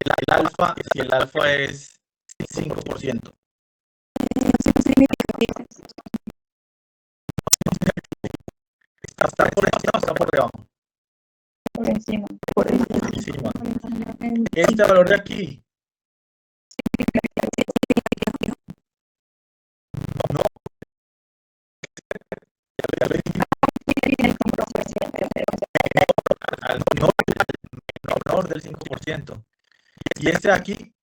alfa es 5%. ¿Está por encima o está por debajo? Por encima. Por encima. Este valor de aquí. No. Al menor del 5%. Y este de aquí.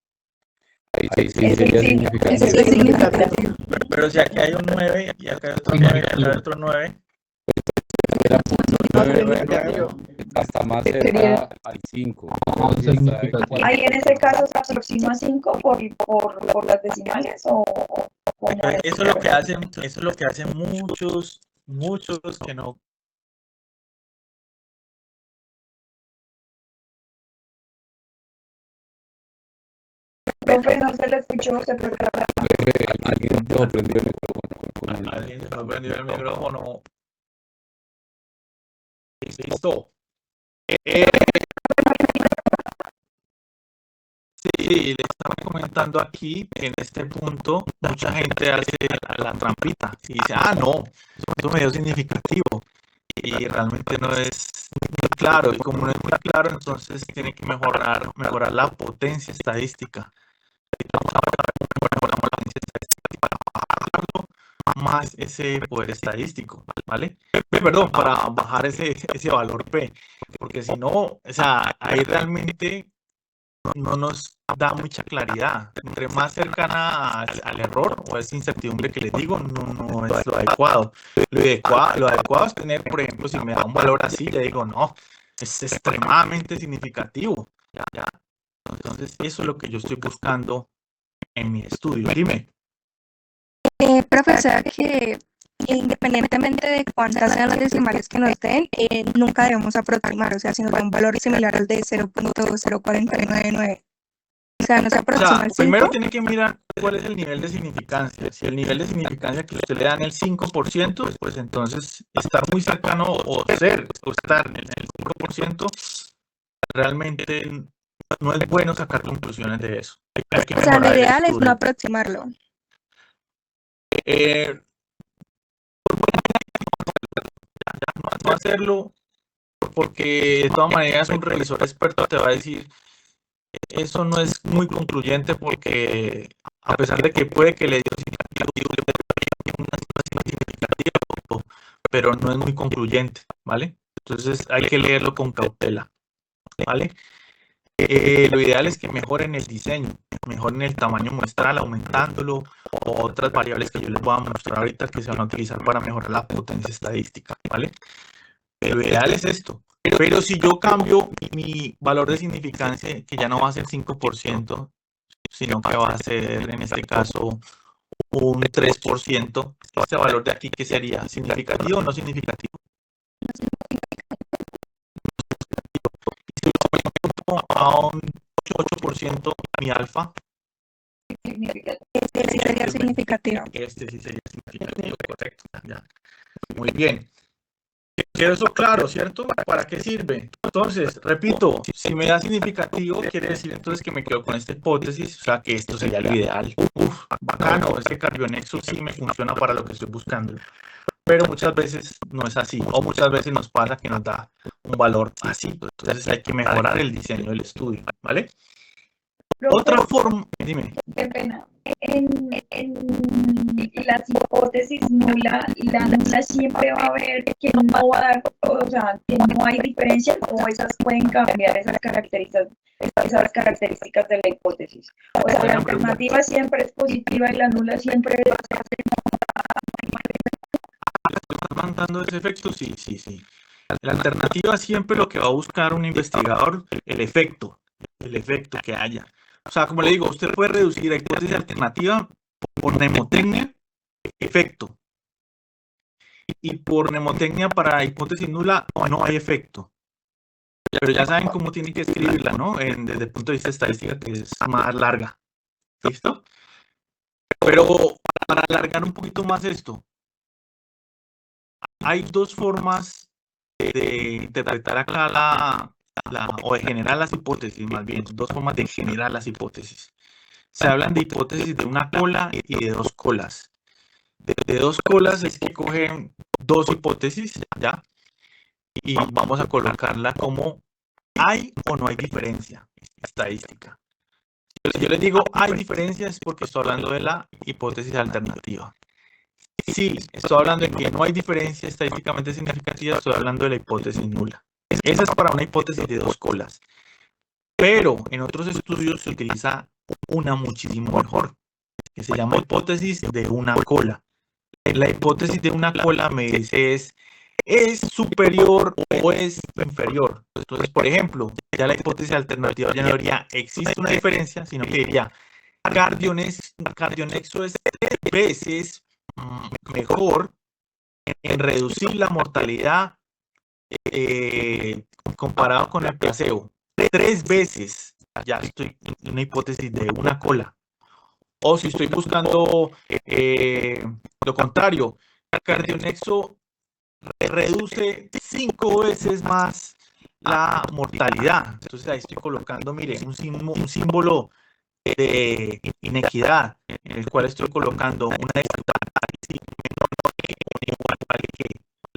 Ahí sí sería significativo. Ese es significativo. Pero si aquí hay un 9 y acá hay otro 9 y acá hay otro 9. Era punto 9, hasta más cerca al 5. Ahí en ese caso se aproxima a 5 por las decimales o ¿cómo es? Eso es lo que hacen muchos que no. Profe, no se le escuchó, se preparaba. Alguien te prendió el micrófono. Alguien se nos prendió el micrófono. Listo. Sí, le estaba comentando aquí, en este punto, mucha gente hace la trampita y dice, no, eso me dio significativo. Y realmente no es muy claro. Y como no es muy claro, entonces tiene que mejorar la potencia estadística. Mejoramos la potencia estadística para bajarlo más ese poder estadístico, ¿vale? Perdón, para bajar ese valor P. Porque si no, o sea, ahí realmente no nos da mucha claridad. Entre más cercana al error o a esa incertidumbre que les digo, no es lo adecuado. Lo adecuado es tener, por ejemplo, si me da un valor así, le digo, no, es extremadamente significativo. ¿Ya? Entonces, eso es lo que yo estoy buscando en mi estudio. Dime. Profesora, que independientemente de cuántas sean las decimales que nos den, nunca debemos aproximar, o sea, si nos da un valor similar al de 0.0499, o sea, no se O aproxima sea, al primero 5. tiene que mirar cuál es el nivel de significancia. Si el nivel de significancia que usted le dan el 5%, pues entonces estar muy cercano o estar en el 5%, realmente no es bueno sacar conclusiones de eso. Hay que O sea, lo mejorar el ideal es no estudio. aproximarlo. No hacerlo, porque de todas maneras un revisor experto te va a decir, eso no es muy concluyente porque a pesar de que puede que le dio significativo, pero no es muy concluyente, ¿vale? Entonces hay que leerlo con cautela, ¿vale? Lo ideal es que mejoren el diseño, mejoren el tamaño muestral, aumentándolo, o otras variables que yo les voy a mostrar ahorita que se van a utilizar para mejorar la potencia estadística, ¿vale? Lo ideal es esto. Pero si yo cambio mi valor de significancia, que ya no va a ser 5%, sino que va a ser, en este caso, un 3%, este valor de aquí, ¿qué sería? ¿Significativo o no significativo? Si lo aumento a un 8% mi alfa, Este sí sería significativo. este sí sería significativo, correcto. Ya. Muy bien. Quiero eso claro, ¿cierto? ¿Para qué sirve? Entonces, repito, si me da significativo, quiere decir entonces que me quedo con esta hipótesis, o sea que esto sería lo ideal. Uf, bacano, este cardionexo sí me funciona para lo que estoy buscando. Pero muchas veces no es así, o muchas veces nos pasa que nos da un valor así. Entonces hay que mejorar el diseño del estudio, ¿vale? Otra forma, dime. Qué pena. En las hipótesis nula, la nula siempre va a haber que no va a dar, o sea, que no hay diferencias o esas pueden cambiar esas características de la hipótesis. O sea, la alternativa siempre es positiva y la nula siempre va a ser ¿Estás mandando ese efecto? Sí. La alternativa siempre lo que va a buscar un investigador, el efecto que haya. O sea, como le digo, usted puede reducir la hipótesis alternativa por mnemotecnia, efecto. Y por mnemotecnia para hipótesis nula no hay efecto. Pero ya saben cómo tienen que escribirla, ¿no? Desde el punto de vista estadística, que es más larga. ¿Listo? Pero para alargar un poquito más esto, hay dos formas de interpretar acá o de generar las hipótesis, más bien, dos formas de generar las hipótesis. Se hablan de hipótesis de una cola y de dos colas. De dos colas es que cogen dos hipótesis, ¿ya? Y vamos a colocarla como hay o no hay diferencia estadística. Si yo les digo hay diferencia es porque estoy hablando de la hipótesis alternativa. Si estoy hablando de que no hay diferencia estadísticamente significativa, estoy hablando de la hipótesis nula. Esa es para una hipótesis de dos colas. Pero en otros estudios se utiliza una muchísimo mejor, que se llama hipótesis de una cola. La hipótesis de una cola me dice es superior o es inferior. Entonces, por ejemplo, ya la hipótesis alternativa ya no diría existe una diferencia, sino que diría cardionexo es 3 veces mejor en reducir la mortalidad comparado con el placebo. 3 veces. Ya estoy en una hipótesis de una cola. O si estoy buscando lo contrario, cardionexo reduce 5 veces más la mortalidad. Entonces ahí estoy colocando, mire, un símbolo de inequidad en el cual estoy colocando una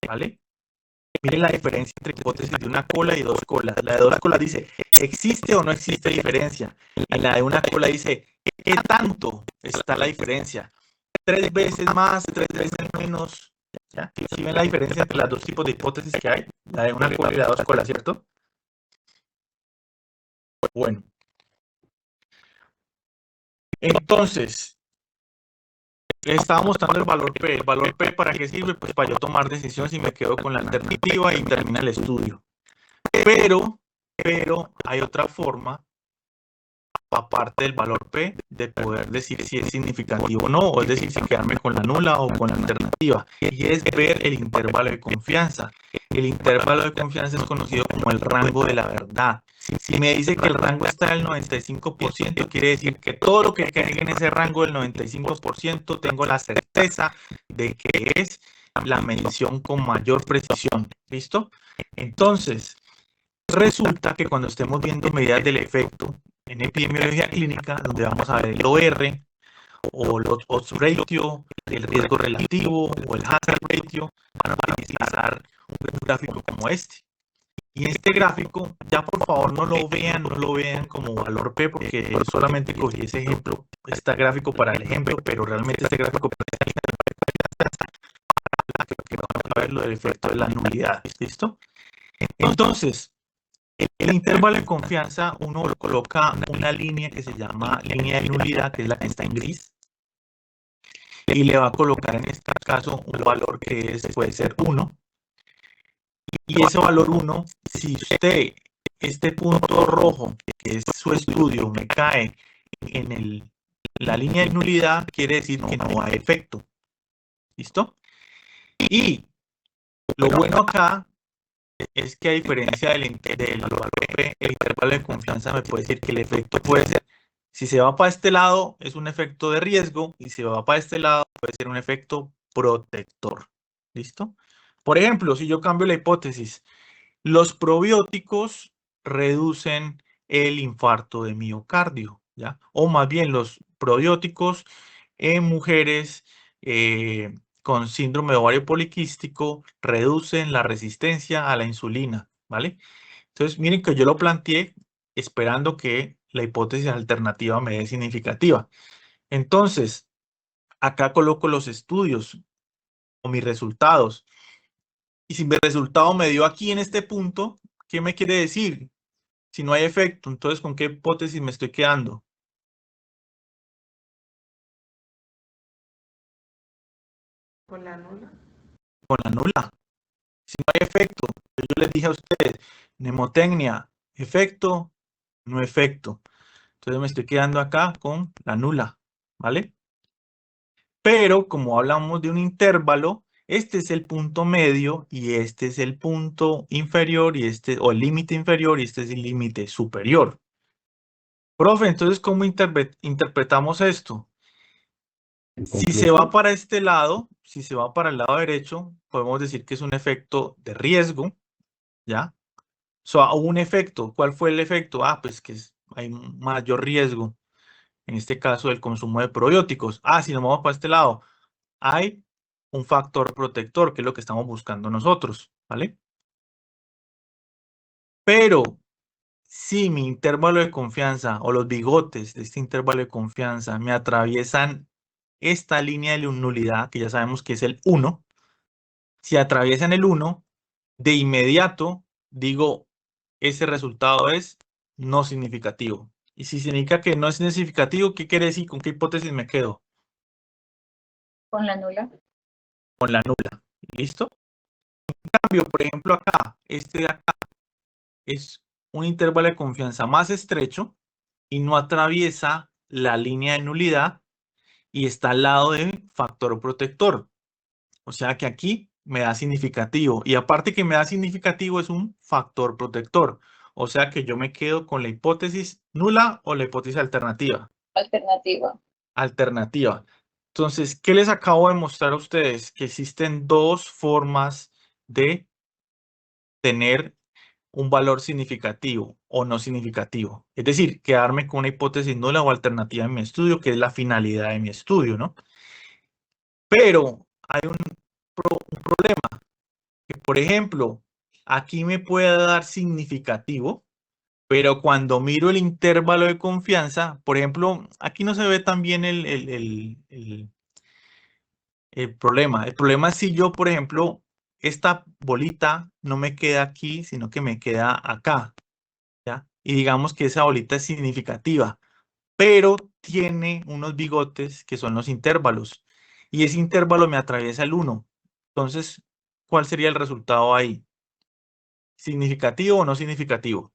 ¿vale? Miren la diferencia entre hipótesis de una cola y dos colas. La de dos colas dice, ¿existe o no existe diferencia? Y la de una cola dice, ¿qué tanto está la diferencia? 3 veces más, 3 veces menos. ¿Ya? ¿Sí ven la diferencia entre las dos tipos de hipótesis que hay? La de una cola y la de dos colas, ¿cierto? Bueno. Entonces, le estaba mostrando el valor P. ¿El valor P para qué sirve? Pues para yo tomar decisiones y me quedo con la alternativa y termina el estudio. Pero hay otra forma, aparte del valor P, de poder decir si es significativo o no, o es decir, si quedarme con la nula o con la alternativa, y es ver el intervalo de confianza. El intervalo de confianza es conocido como el rango de la verdad. Si me dice que el rango está del 95%, quiere decir que todo lo que caiga en ese rango del 95% tengo la certeza de que es la medición con mayor precisión. ¿Listo? Entonces, resulta que cuando estemos viendo medidas del efecto en epidemiología clínica, donde vamos a ver el OR o el odds ratio, el riesgo relativo o el hazard ratio, van a utilizar un gráfico como este. Y este gráfico, ya por favor no lo vean como valor P, porque solamente cogí ese ejemplo, este gráfico para el ejemplo, pero realmente este gráfico que vamos a ver lo del efecto de la nulidad. ¿Listo? Entonces, el intervalo de confianza, uno coloca una línea que se llama línea de nulidad, que es la que está en gris, y le va a colocar en este caso un valor que puede ser 1. Y ese valor 1, si usted, este punto rojo, que es su estudio, me cae en la línea de nulidad, quiere decir que no hay efecto. ¿Listo? Y lo bueno acá es que a diferencia del valor P, el intervalo de confianza me puede decir que el efecto puede ser, si se va para este lado, es un efecto de riesgo, y si va para este lado, puede ser un efecto protector. ¿Listo? Por ejemplo, si yo cambio la hipótesis, los probióticos reducen el infarto de miocardio, ¿ya? O más bien, los probióticos en mujeres con síndrome de ovario poliquístico reducen la resistencia a la insulina, ¿vale? Entonces, miren que yo lo planteé esperando que la hipótesis alternativa me dé significativa. Entonces, acá coloco los estudios o mis resultados. Y si mi resultado me dio aquí en este punto, ¿qué me quiere decir? Si no hay efecto, entonces, ¿con qué hipótesis me estoy quedando? Con la nula. Con la nula. Si no hay efecto, yo les dije a ustedes, mnemotecnia, efecto, no efecto. Entonces me estoy quedando acá con la nula, ¿vale? Pero como hablamos de un intervalo, este es el punto medio y este es el punto inferior y o el límite inferior y este es el límite superior. Profe, entonces, ¿cómo interpretamos esto? Si se va para este lado, si se va para el lado derecho, podemos decir que es un efecto de riesgo, ¿ya? Un efecto. ¿Cuál fue el efecto? Pues que hay un mayor riesgo, en este caso, del consumo de probióticos. Si nos vamos para este lado, hay un factor protector, que es lo que estamos buscando nosotros, ¿vale? Pero si mi intervalo de confianza o los bigotes de este intervalo de confianza me atraviesan esta línea de nulidad, que ya sabemos que es el 1, si atraviesan el 1, de inmediato digo, ese resultado es no significativo. Y si significa que no es significativo, ¿qué quiere decir? ¿Con qué hipótesis me quedo? Con la nula. Con la nula. ¿Listo? En cambio, por ejemplo, acá, este de acá es un intervalo de confianza más estrecho y no atraviesa la línea de nulidad y está al lado del factor protector. O sea que aquí me da significativo. Y aparte que me da significativo es un factor protector. O sea que yo me quedo con la hipótesis nula o la hipótesis alternativa. Alternativa. Alternativa. Entonces, ¿qué les acabo de mostrar a ustedes? Que existen dos formas de tener un valor significativo o no significativo. Es decir, quedarme con una hipótesis nula o alternativa en mi estudio, que es la finalidad de mi estudio, ¿no? Pero hay un problema, que por ejemplo, aquí me puede dar significativo, pero cuando miro el intervalo de confianza, por ejemplo, aquí no se ve tan bien el problema. El problema es si yo, por ejemplo, esta bolita no me queda aquí, sino que me queda acá, ¿ya? Y digamos que esa bolita es significativa, pero tiene unos bigotes que son los intervalos. Y ese intervalo me atraviesa el 1. Entonces, ¿cuál sería el resultado ahí? ¿Significativo o no significativo?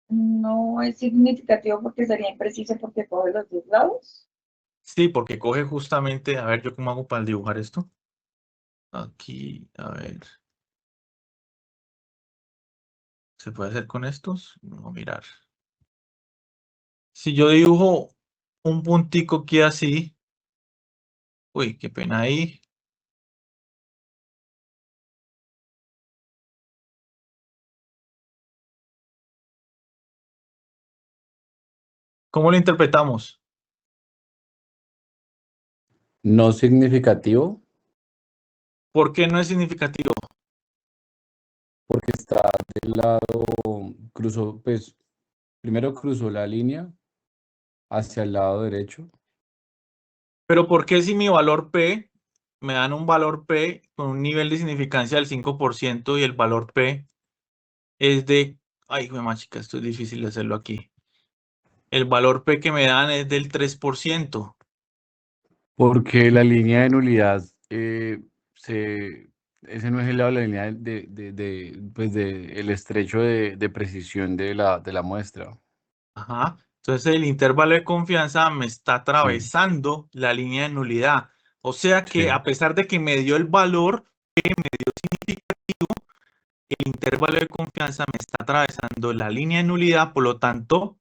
No es significativo porque sería impreciso porque coge los dos lados. Sí, porque coge justamente, a ver, ¿yo cómo hago para dibujar esto? Aquí, a ver. ¿Se puede hacer con estos? Vamos a mirar. Si yo dibujo un puntico aquí así, uy, qué pena ahí. ¿Cómo lo interpretamos? No significativo, ¿Por qué no es significativo? porque está del lado, cruzó, pues, primero cruzó la línea hacia el lado derecho. Pero ¿por qué si mi valor P, me dan un valor P con un nivel de significancia del 5% y el valor P es de, ay, hijo de machica, esto es difícil de hacerlo aquí. El valor P que me dan es del 3%. Porque la línea de nulidad, ese no es el lado de la línea pues el estrecho de precisión de la muestra. Ajá. Entonces el intervalo de confianza me está Sí, atravesando la línea de nulidad. O sea que sí. a pesar de que me dio el valor, el intervalo de confianza me está atravesando la línea de nulidad, por lo tanto,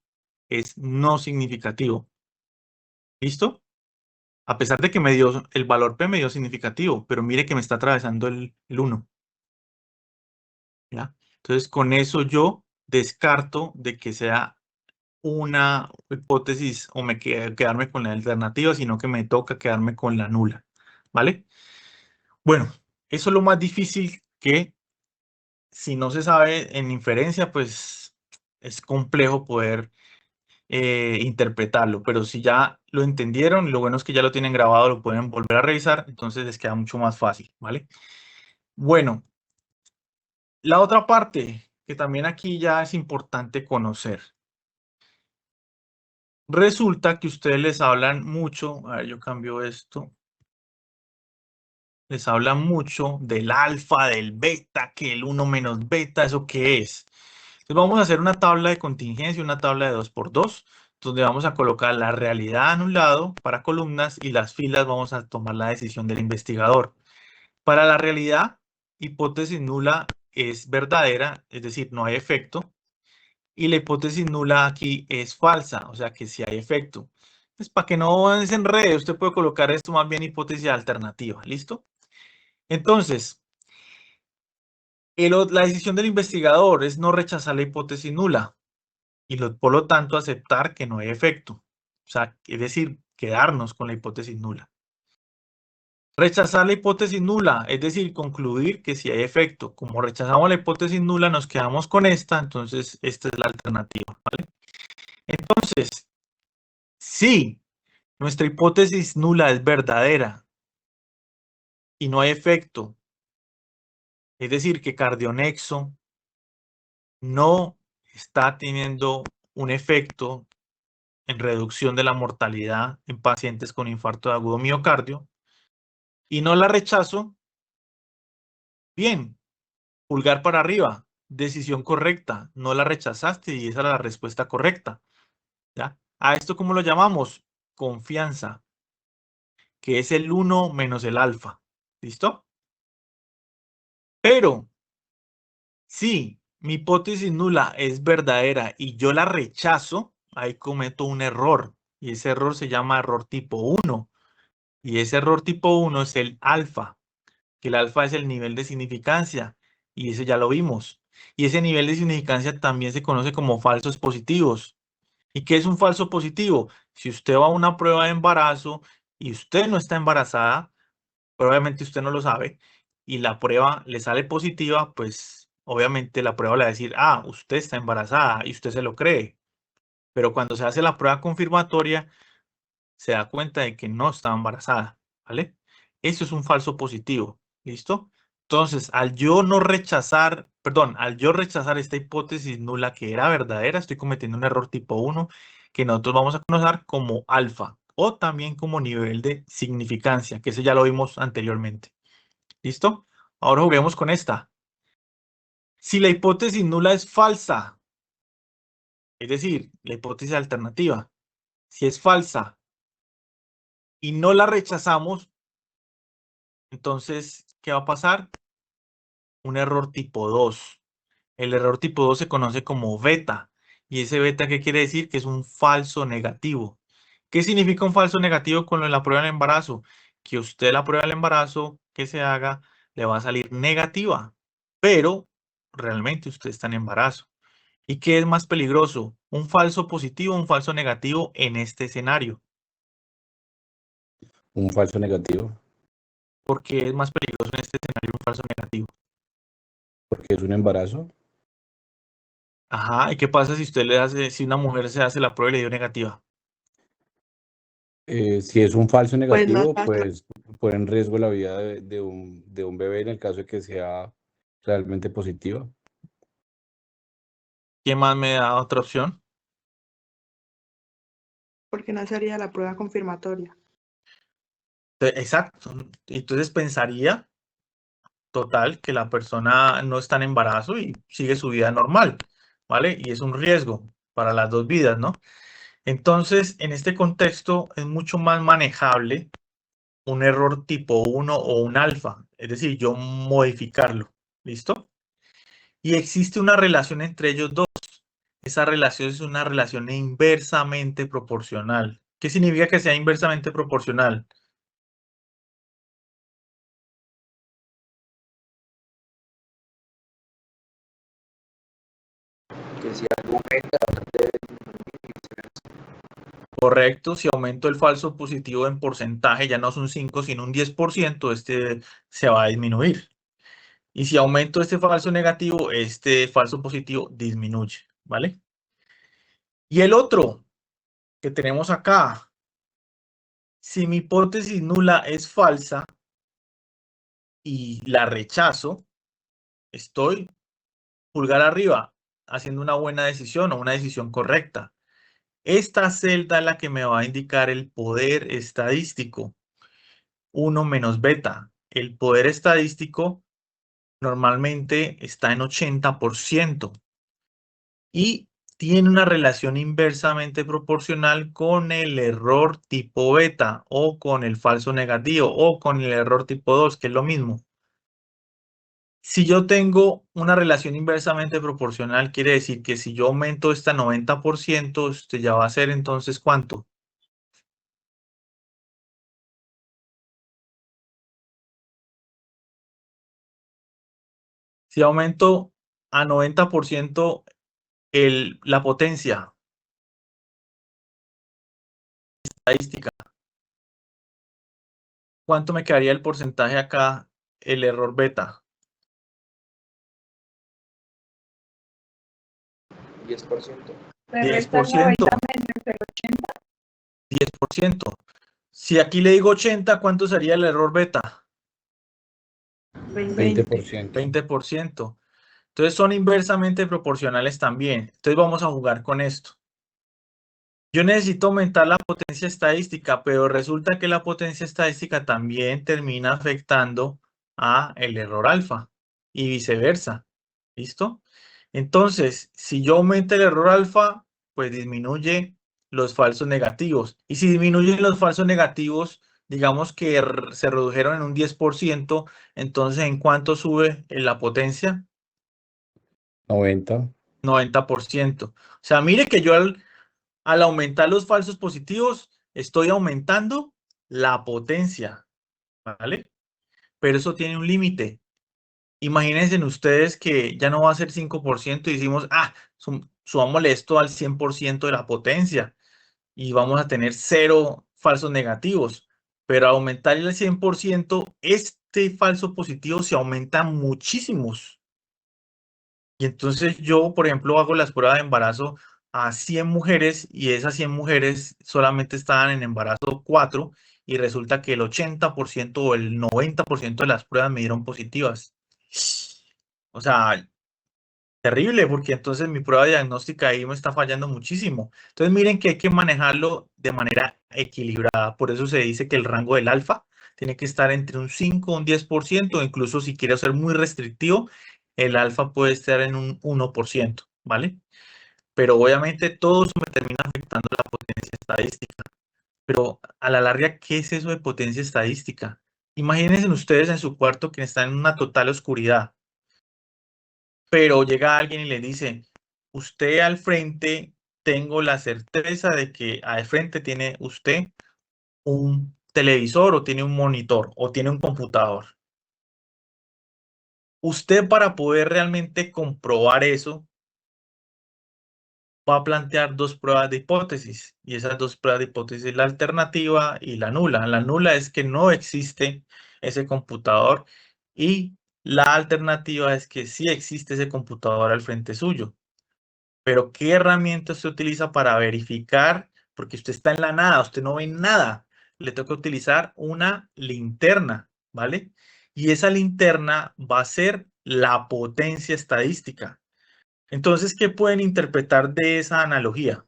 es no significativo. ¿Listo? A pesar de que me dio el valor P, me dio significativo, pero mire que me está atravesando el 1. ¿Ya? Entonces, con eso yo descarto de que sea una hipótesis o quedarme con la alternativa, sino que me toca quedarme con la nula. ¿Vale? Bueno, eso es lo más difícil, que si no se sabe en inferencia, pues es complejo poder interpretarlo, pero si ya lo entendieron, lo bueno es que ya lo tienen grabado, lo pueden volver a revisar, entonces les queda mucho más fácil, ¿vale? Bueno, la otra parte que también aquí ya es importante conocer. Resulta que ustedes les hablan mucho, a ver, yo cambio esto, les hablan mucho del alfa, del beta, que el 1 menos beta, ¿eso qué es? Entonces vamos a hacer una tabla de contingencia, una tabla de 2×2, donde vamos a colocar la realidad en un lado para columnas y las filas vamos a tomar la decisión del investigador. Para la realidad, hipótesis nula es verdadera, es decir, no hay efecto. Y la hipótesis nula aquí es falsa, o sea que sí hay efecto. Pues para que no se enrede, usted puede colocar esto más bien hipótesis alternativa, ¿listo? Entonces, la decisión del investigador es no rechazar la hipótesis nula y por lo tanto aceptar que no hay efecto. O sea, es decir, quedarnos con la hipótesis nula. Rechazar la hipótesis nula, es decir, concluir que sí hay efecto. Como rechazamos la hipótesis nula, nos quedamos con esta, entonces esta es la alternativa, ¿vale? Entonces, si nuestra hipótesis nula es verdadera y no hay efecto, es decir, que Cardionexo no está teniendo un efecto en reducción de la mortalidad en pacientes con infarto de agudo miocardio, y no la rechazo, bien, pulgar para arriba, decisión correcta, no la rechazaste y esa era la respuesta correcta. ¿Ya? A esto, ¿cómo lo llamamos? Confianza, que es el 1 menos el alfa. ¿Listo? Pero si mi hipótesis nula es verdadera y yo la rechazo, ahí cometo un error. Y ese error se llama error tipo 1. Y ese error tipo 1 es el alfa, que el alfa es el nivel de significancia. Y ese ya lo vimos. Y ese nivel de significancia también se conoce como falsos positivos. ¿Y qué es un falso positivo? Si usted va a una prueba de embarazo y usted no está embarazada, probablemente usted no lo sabe, y la prueba le sale positiva, pues obviamente la prueba le va a decir, ah, usted está embarazada y usted se lo cree. Pero cuando se hace la prueba confirmatoria, se da cuenta de que no estaba embarazada, ¿vale? Eso es un falso positivo, ¿listo? Entonces, al yo rechazar esta hipótesis nula que era verdadera, estoy cometiendo un error tipo 1 que nosotros vamos a conocer como alfa o también como nivel de significancia, que ese ya lo vimos anteriormente. ¿Listo? Ahora juguemos con esta. Si la hipótesis nula es falsa, es decir, la hipótesis alternativa, si es falsa y no la rechazamos, entonces, ¿qué va a pasar? Un error tipo 2. El error tipo 2 se conoce como beta. ¿Y ese beta qué quiere decir? Que es un falso negativo. ¿Qué significa un falso negativo con la prueba del embarazo? Que usted la prueba del embarazo que se haga le va a salir negativa, pero realmente usted está en embarazo. ¿Y qué es más peligroso? ¿Un falso positivo o un falso negativo en este escenario? Un falso negativo, ¿Por qué es más peligroso en este escenario un falso negativo? porque es un embarazo. Ajá, ¿y qué pasa si si una mujer se hace la prueba y le dio negativa? Si es un falso Pues no negativo, pasa. pues pone en riesgo la vida de un bebé en el caso de que sea realmente positiva. ¿Quién más me da otra opción? Porque no sería la prueba confirmatoria. Exacto. Entonces pensaría, total, que la persona no está en embarazo y sigue su vida normal, ¿vale? Y es un riesgo para las dos vidas, ¿no? Entonces, en este contexto es mucho más manejable un error tipo 1 o un alfa, es decir, yo modificarlo, ¿listo? Y existe una relación entre ellos dos. Esa relación es una relación inversamente proporcional. ¿Qué significa que sea inversamente proporcional? Que si algo aumenta, debe Correcto, si aumento el falso positivo en porcentaje, ya no es un 5, sino un 10%, este se va a disminuir. Y si aumento este falso negativo, este falso positivo disminuye, ¿vale? Y el otro que tenemos acá, si mi hipótesis nula es falsa y la rechazo, estoy pulgar arriba, haciendo una buena decisión o una decisión correcta. Esta celda es la que me va a indicar el poder estadístico. 1 menos beta. El poder estadístico normalmente está en 80% y tiene una relación inversamente proporcional con el error tipo beta o con el falso negativo o con el error tipo 2, que es lo mismo. Si yo tengo una relación inversamente proporcional, quiere decir que si yo aumento esta 90%, usted ya va a ser entonces ¿cuánto? Si aumento a 90% la potencia estadística, ¿cuánto me quedaría el porcentaje acá, el error beta? 10%. Le restan 90 10%. menos el 80. 10%. Si aquí le digo 80, ¿cuánto sería el error beta? 20%. 20%. Entonces son inversamente proporcionales también. Entonces vamos a jugar con esto. Yo necesito aumentar la potencia estadística, pero resulta que la potencia estadística también termina afectando a el error alfa y viceversa. ¿Listo? Entonces, si yo aumento el error alfa, pues disminuye los falsos negativos. Y si disminuyen los falsos negativos, digamos que se redujeron en un 10%, entonces ¿en cuánto sube la potencia? 90. 90%. O sea, mire que yo al aumentar los falsos positivos, estoy aumentando la potencia, ¿vale? Pero eso tiene un límite. Imagínense ustedes que ya no va a ser 5% y decimos, subámosle esto al 100% de la potencia y vamos a tener 0 falsos negativos. Pero al aumentar el 100%, este falso positivo se aumenta muchísimos. Y entonces yo, por ejemplo, hago las pruebas de embarazo a 100 mujeres y esas 100 mujeres solamente estaban en embarazo 4 y resulta que el 80% o el 90% de las pruebas me dieron positivas. O sea, terrible, porque entonces mi prueba diagnóstica ahí me está fallando muchísimo. Entonces miren que hay que manejarlo de manera equilibrada. Por eso se dice que el rango del alfa tiene que estar entre un 5 un 10%, incluso si quiero ser muy restrictivo, el alfa puede estar en un 1%, ¿vale? Pero obviamente todo eso me termina afectando la potencia estadística. Pero a la larga, ¿qué es eso de potencia estadística? Imagínense ustedes en su cuarto que están en una total oscuridad, pero llega alguien y le dice, usted al frente, tengo la certeza de que al frente tiene usted un televisor o tiene un monitor o tiene un computador. Usted, para poder realmente comprobar eso, va a plantear dos pruebas de hipótesis, y esas dos pruebas de hipótesis, la alternativa y la nula. La nula es que no existe ese computador, y la alternativa es que sí existe ese computador al frente suyo. Pero ¿qué herramienta se utiliza para verificar? Porque usted está en la nada, usted no ve nada. Le toca utilizar una linterna, ¿vale? Y esa linterna va a ser la potencia estadística. Entonces, ¿qué pueden interpretar de esa analogía?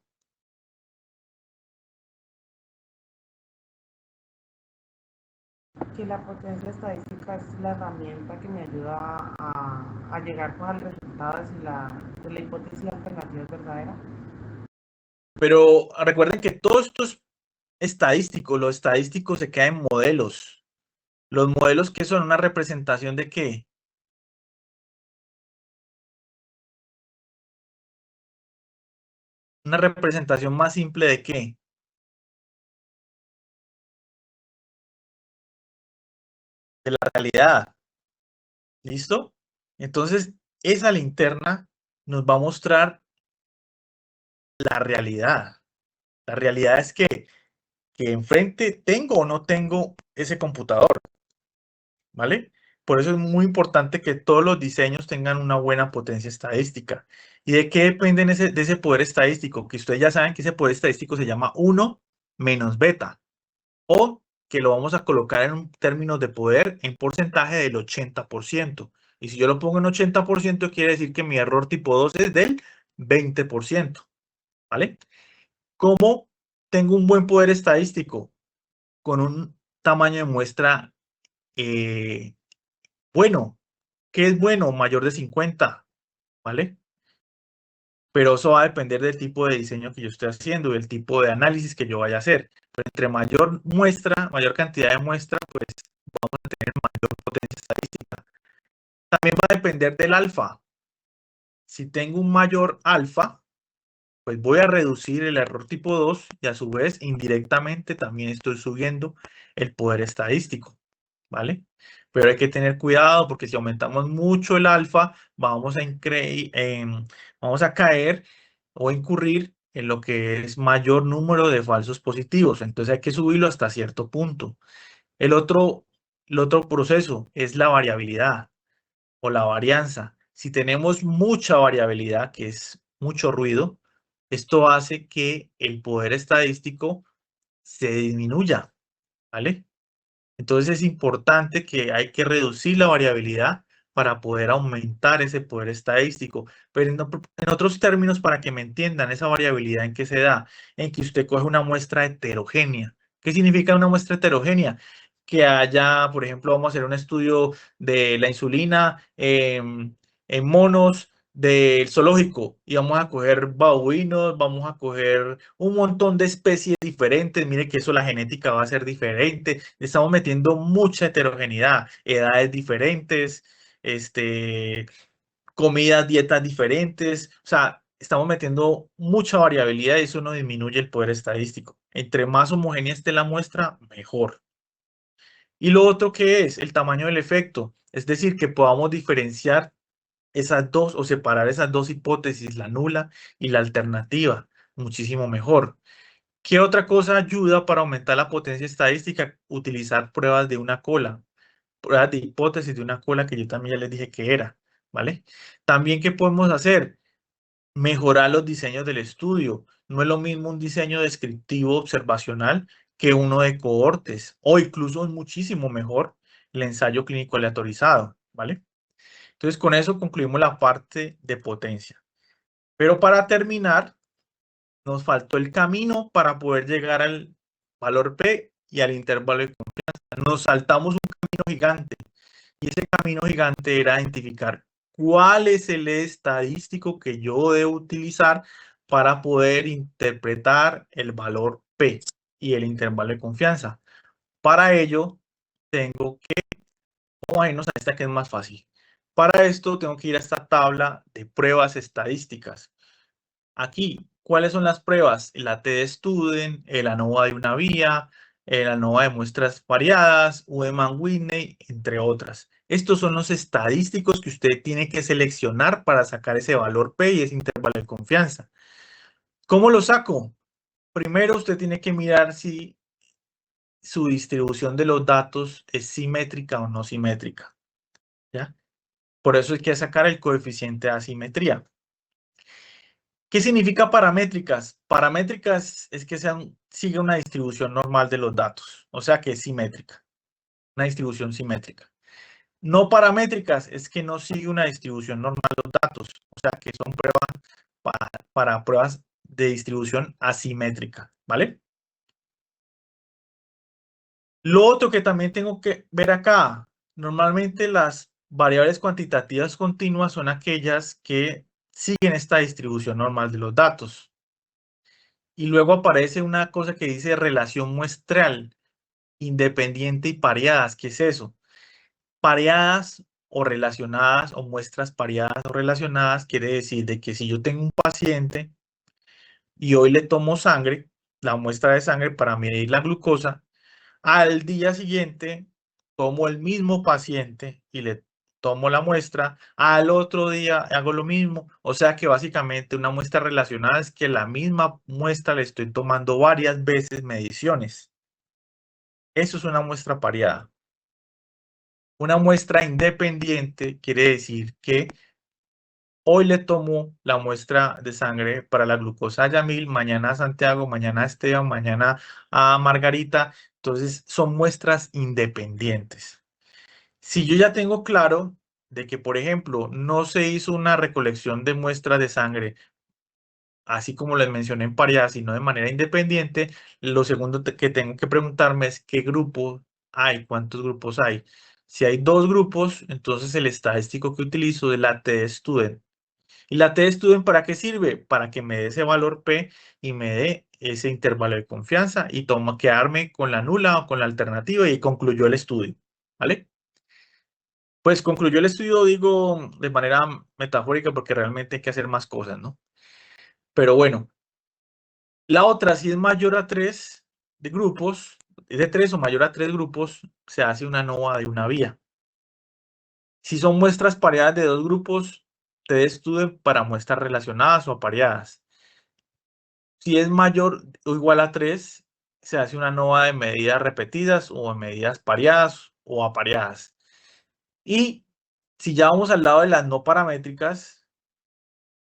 Que la potencia estadística es la herramienta que me ayuda a llegar pues, al resultado de si la hipótesis alternativa es verdadera. Pero recuerden que todo esto es estadístico. Lo estadístico se queda en modelos. Los modelos, ¿qué son? ¿Una representación de qué? ¿Una representación más simple de qué? De la realidad. ¿Listo? Entonces, esa linterna nos va a mostrar la realidad. La realidad es que enfrente tengo o no tengo ese computador, ¿vale? Por eso es muy importante que todos los diseños tengan una buena potencia estadística. ¿Y de qué depende de ese poder estadístico? Que ustedes ya saben que ese poder estadístico se llama 1 menos beta, o que lo vamos a colocar en un término de poder en porcentaje del 80%. Y si yo lo pongo en 80%, quiere decir que mi error tipo 2 es del 20%, ¿vale? ¿Cómo tengo un buen poder estadístico? Con un tamaño de muestra bueno. ¿Qué es bueno? Mayor de 50, ¿vale? Pero eso va a depender del tipo de diseño que yo esté haciendo y del tipo de análisis que yo vaya a hacer. Pero entre mayor muestra, mayor cantidad de muestra, pues vamos a tener mayor potencia estadística. También va a depender del alfa. Si tengo un mayor alfa, pues voy a reducir el error tipo 2 y a su vez indirectamente también estoy subiendo el poder estadístico, ¿vale? Pero hay que tener cuidado porque si aumentamos mucho el alfa, vamos a caer o incurrir en lo que es mayor número de falsos positivos. Entonces hay que subirlo hasta cierto punto. El otro proceso es la variabilidad o la varianza. Si tenemos mucha variabilidad, que es mucho ruido, esto hace que el poder estadístico se disminuya, ¿vale? Entonces es importante que hay que reducir la variabilidad para poder aumentar ese poder estadístico. Pero en otros términos, para que me entiendan, esa variabilidad en que se da, en que usted coge una muestra heterogénea. ¿Qué significa una muestra heterogénea? Que haya, por ejemplo, vamos a hacer un estudio de la insulina en monos del zoológico y vamos a coger babuinos, vamos a coger un montón de especies diferentes. Mire que eso, la genética va a ser diferente. Estamos metiendo mucha heterogeneidad, edades diferentes, comidas, dietas diferentes. O sea, estamos metiendo mucha variabilidad y eso no disminuye el poder estadístico. Entre más homogénea esté la muestra, mejor. Y lo otro que es el tamaño del efecto, es decir, que podamos diferenciar esas dos o separar esas dos hipótesis, la nula y la alternativa, muchísimo mejor. ¿Qué otra cosa ayuda para aumentar la potencia estadística? Utilizar pruebas de una cola, pruebas de hipótesis de una cola, que yo también ya les dije que era, ¿vale? También, ¿qué podemos hacer? Mejorar los diseños del estudio. No es lo mismo un diseño descriptivo observacional que uno de cohortes, o incluso es muchísimo mejor el ensayo clínico aleatorizado, ¿vale? Entonces, con eso concluimos la parte de potencia. Pero para terminar, nos faltó el camino para poder llegar al valor P y al intervalo de confianza. Nos saltamos un camino gigante. Y ese camino gigante era identificar cuál es el estadístico que yo debo utilizar para poder interpretar el valor P y el intervalo de confianza. Para ello, tengo que, vamos a irnos a esta que es más fácil. Para esto, tengo que ir a esta tabla de pruebas estadísticas. Aquí, ¿cuáles son las pruebas? El AT-Student, el ANOVA de una vía, el ANOVA de muestras variadas, Ullmann-Whitney, entre otras. Estos son los estadísticos que usted tiene que seleccionar para sacar ese valor P y ese intervalo de confianza. ¿Cómo lo saco? Primero usted tiene que mirar si su distribución de los datos es simétrica o no simétrica, ¿ya? Por eso hay que sacar el coeficiente de asimetría. ¿Qué significa paramétricas? Paramétricas es que sigue una distribución normal de los datos, o sea que es simétrica, una distribución simétrica. No paramétricas es que no sigue una distribución normal de los datos, o sea que son pruebas para pruebas de distribución asimétrica, ¿vale? Lo otro que también tengo que ver acá, normalmente las variables cuantitativas continuas son aquellas que siguen esta distribución normal de los datos. Y luego aparece una cosa que dice relación muestral, independiente y pareadas. ¿Qué es eso? Pareadas o relacionadas o muestras pareadas o relacionadas quiere decir de que si yo tengo un paciente y hoy le tomo sangre, la muestra de sangre para medir la glucosa, al día siguiente tomo el mismo paciente y le tomo la muestra, al otro día hago lo mismo, o sea que básicamente una muestra relacionada es que la misma muestra le estoy tomando varias veces mediciones. Eso es una muestra pareada. Una muestra independiente quiere decir que hoy le tomo la muestra de sangre para la glucosa a Yamil, mañana a Santiago, mañana a Esteban, mañana a Margarita. Entonces son muestras independientes. Si yo ya tengo claro de que, por ejemplo, no se hizo una recolección de muestras de sangre, así como les mencioné en parejas, sino de manera independiente, lo segundo que tengo que preguntarme es qué grupo hay, cuántos grupos hay. Si hay dos grupos, entonces el estadístico que utilizo es la T-Student. ¿Y la T-Student para qué sirve? Para que me dé ese valor P y me dé ese intervalo de confianza y quedarme con la nula o con la alternativa y concluyó el estudio. ¿Vale? Pues concluyó el estudio, digo, de manera metafórica porque realmente hay que hacer más cosas, ¿no? Pero bueno, la otra, si es mayor a 3 de grupos, es de 3 o mayor a 3 grupos, se hace una ANOVA de una vía. Si son muestras pareadas de 2 grupos, te estudio para muestras relacionadas o apareadas. Si es mayor o igual a 3, se hace una ANOVA de medidas repetidas o de medidas pareadas o apareadas. Y si ya vamos al lado de las no paramétricas,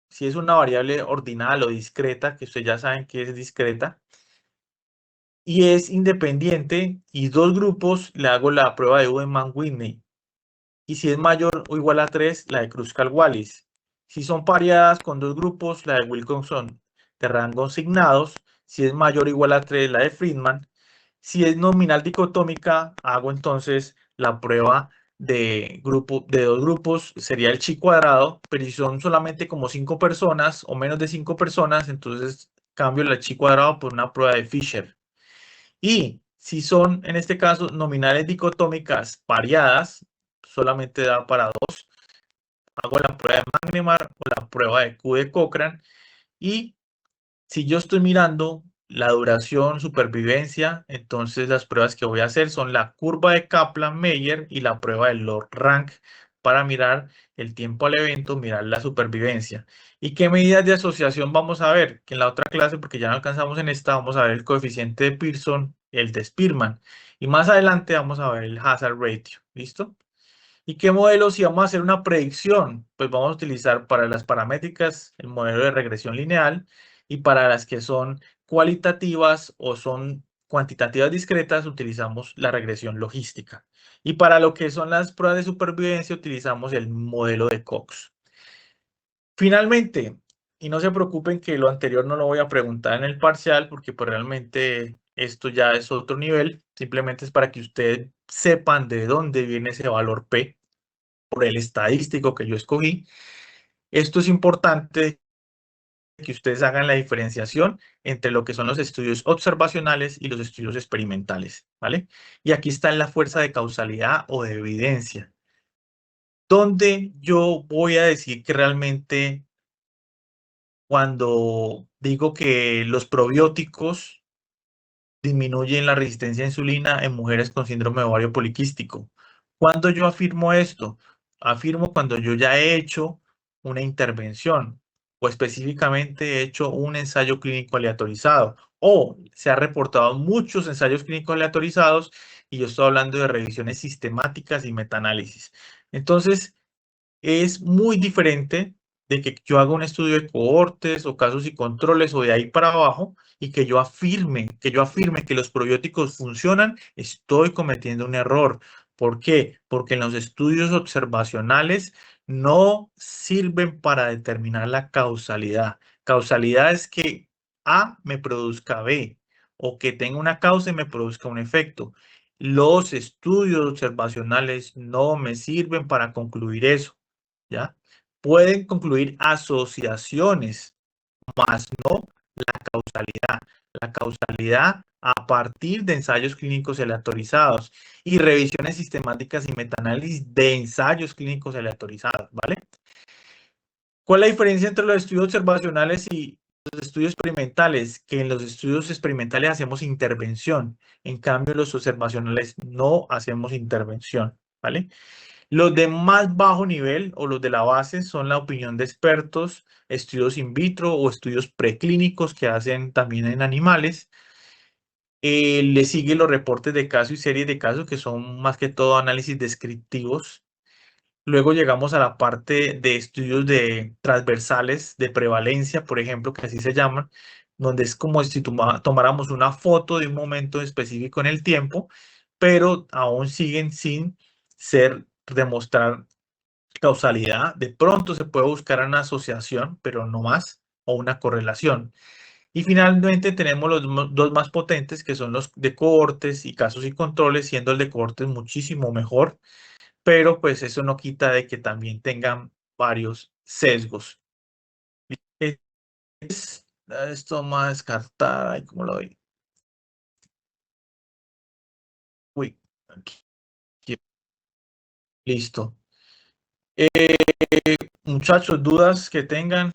si es una variable ordinal o discreta, que ustedes ya saben que es discreta, y es independiente y 2 grupos, le hago la prueba de Ullmann-Whitney. Y si es mayor o igual a 3, la de Kruskal-Wallis. Si son pareadas con 2 grupos, la de Wilkinson de rango asignados. Si es mayor o igual a 3, la de Friedman. Si es nominal dicotómica, hago entonces la prueba de 2 grupos, sería el chi cuadrado, pero si son solamente como 5 personas o menos de 5 personas, entonces cambio el chi cuadrado por una prueba de Fisher. Y si son, en este caso, nominales dicotómicas pareadas, solamente da para 2, hago la prueba de Magnemar o la prueba de Q de Cochrane. Y si yo estoy mirando la duración, supervivencia, entonces las pruebas que voy a hacer son la curva de Kaplan-Meier y la prueba de log-rank para mirar el tiempo al evento, mirar la supervivencia. ¿Y qué medidas de asociación vamos a ver? Que en la otra clase, porque ya no alcanzamos en esta, vamos a ver el coeficiente de Pearson, el de Spearman. Y más adelante vamos a ver el hazard ratio. ¿Listo? ¿Y qué modelo? Si vamos a hacer una predicción, pues vamos a utilizar para las paramétricas el modelo de regresión lineal y para las que son cualitativas o son cuantitativas discretas utilizamos la regresión logística. Y para lo que son las pruebas de supervivencia utilizamos el modelo de Cox. Finalmente, y no se preocupen que lo anterior no lo voy a preguntar en el parcial porque pues realmente esto ya es otro nivel, simplemente es para que ustedes sepan de dónde viene ese valor P por el estadístico que yo escogí. Esto es importante que ustedes hagan la diferenciación entre lo que son los estudios observacionales y los estudios experimentales, ¿vale? Y aquí está la fuerza de causalidad o de evidencia, donde yo voy a decir que realmente cuando digo que los probióticos disminuyen la resistencia a insulina en mujeres con síndrome de ovario poliquístico. ¿Cuándo yo afirmo esto? Afirmo cuando yo ya he hecho una intervención o específicamente he hecho un ensayo clínico aleatorizado o se ha reportado muchos ensayos clínicos aleatorizados y yo estoy hablando de revisiones sistemáticas y metaanálisis. Entonces, es muy diferente de que yo haga un estudio de cohortes o casos y controles o de ahí para abajo y que yo afirme que los probióticos funcionan, estoy cometiendo un error. ¿Por qué? Porque en los estudios observacionales no sirven para determinar la causalidad. Causalidad es que A me produzca B o que tenga una causa y me produzca un efecto. Los estudios observacionales no me sirven para concluir eso, ¿ya? Pueden concluir asociaciones, más no la causalidad. La causalidad a partir de ensayos clínicos aleatorizados y revisiones sistemáticas y metaanálisis de ensayos clínicos aleatorizados, ¿vale? ¿Cuál es la diferencia entre los estudios observacionales y los estudios experimentales? Que en los estudios experimentales hacemos intervención, en cambio en los observacionales no hacemos intervención, ¿vale? Los de más bajo nivel o los de la base son la opinión de expertos, estudios in vitro o estudios preclínicos que hacen también en animales. Le siguen los reportes de caso y series de casos que son más que todo análisis descriptivos. Luego llegamos a la parte de estudios de transversales de prevalencia, por ejemplo, que así se llaman, donde es como si tomáramos una foto de un momento específico en el tiempo, pero aún siguen sin demostrar causalidad. De pronto se puede buscar una asociación, pero no más, o una correlación. Y finalmente tenemos los dos más potentes, que son los de cohortes y casos y controles, siendo el de cohortes muchísimo mejor, pero pues eso no quita de que también tengan varios sesgos. Esto más descartar, ahí como lo doy. Uy, aquí. Listo. Muchachos, dudas que tengan.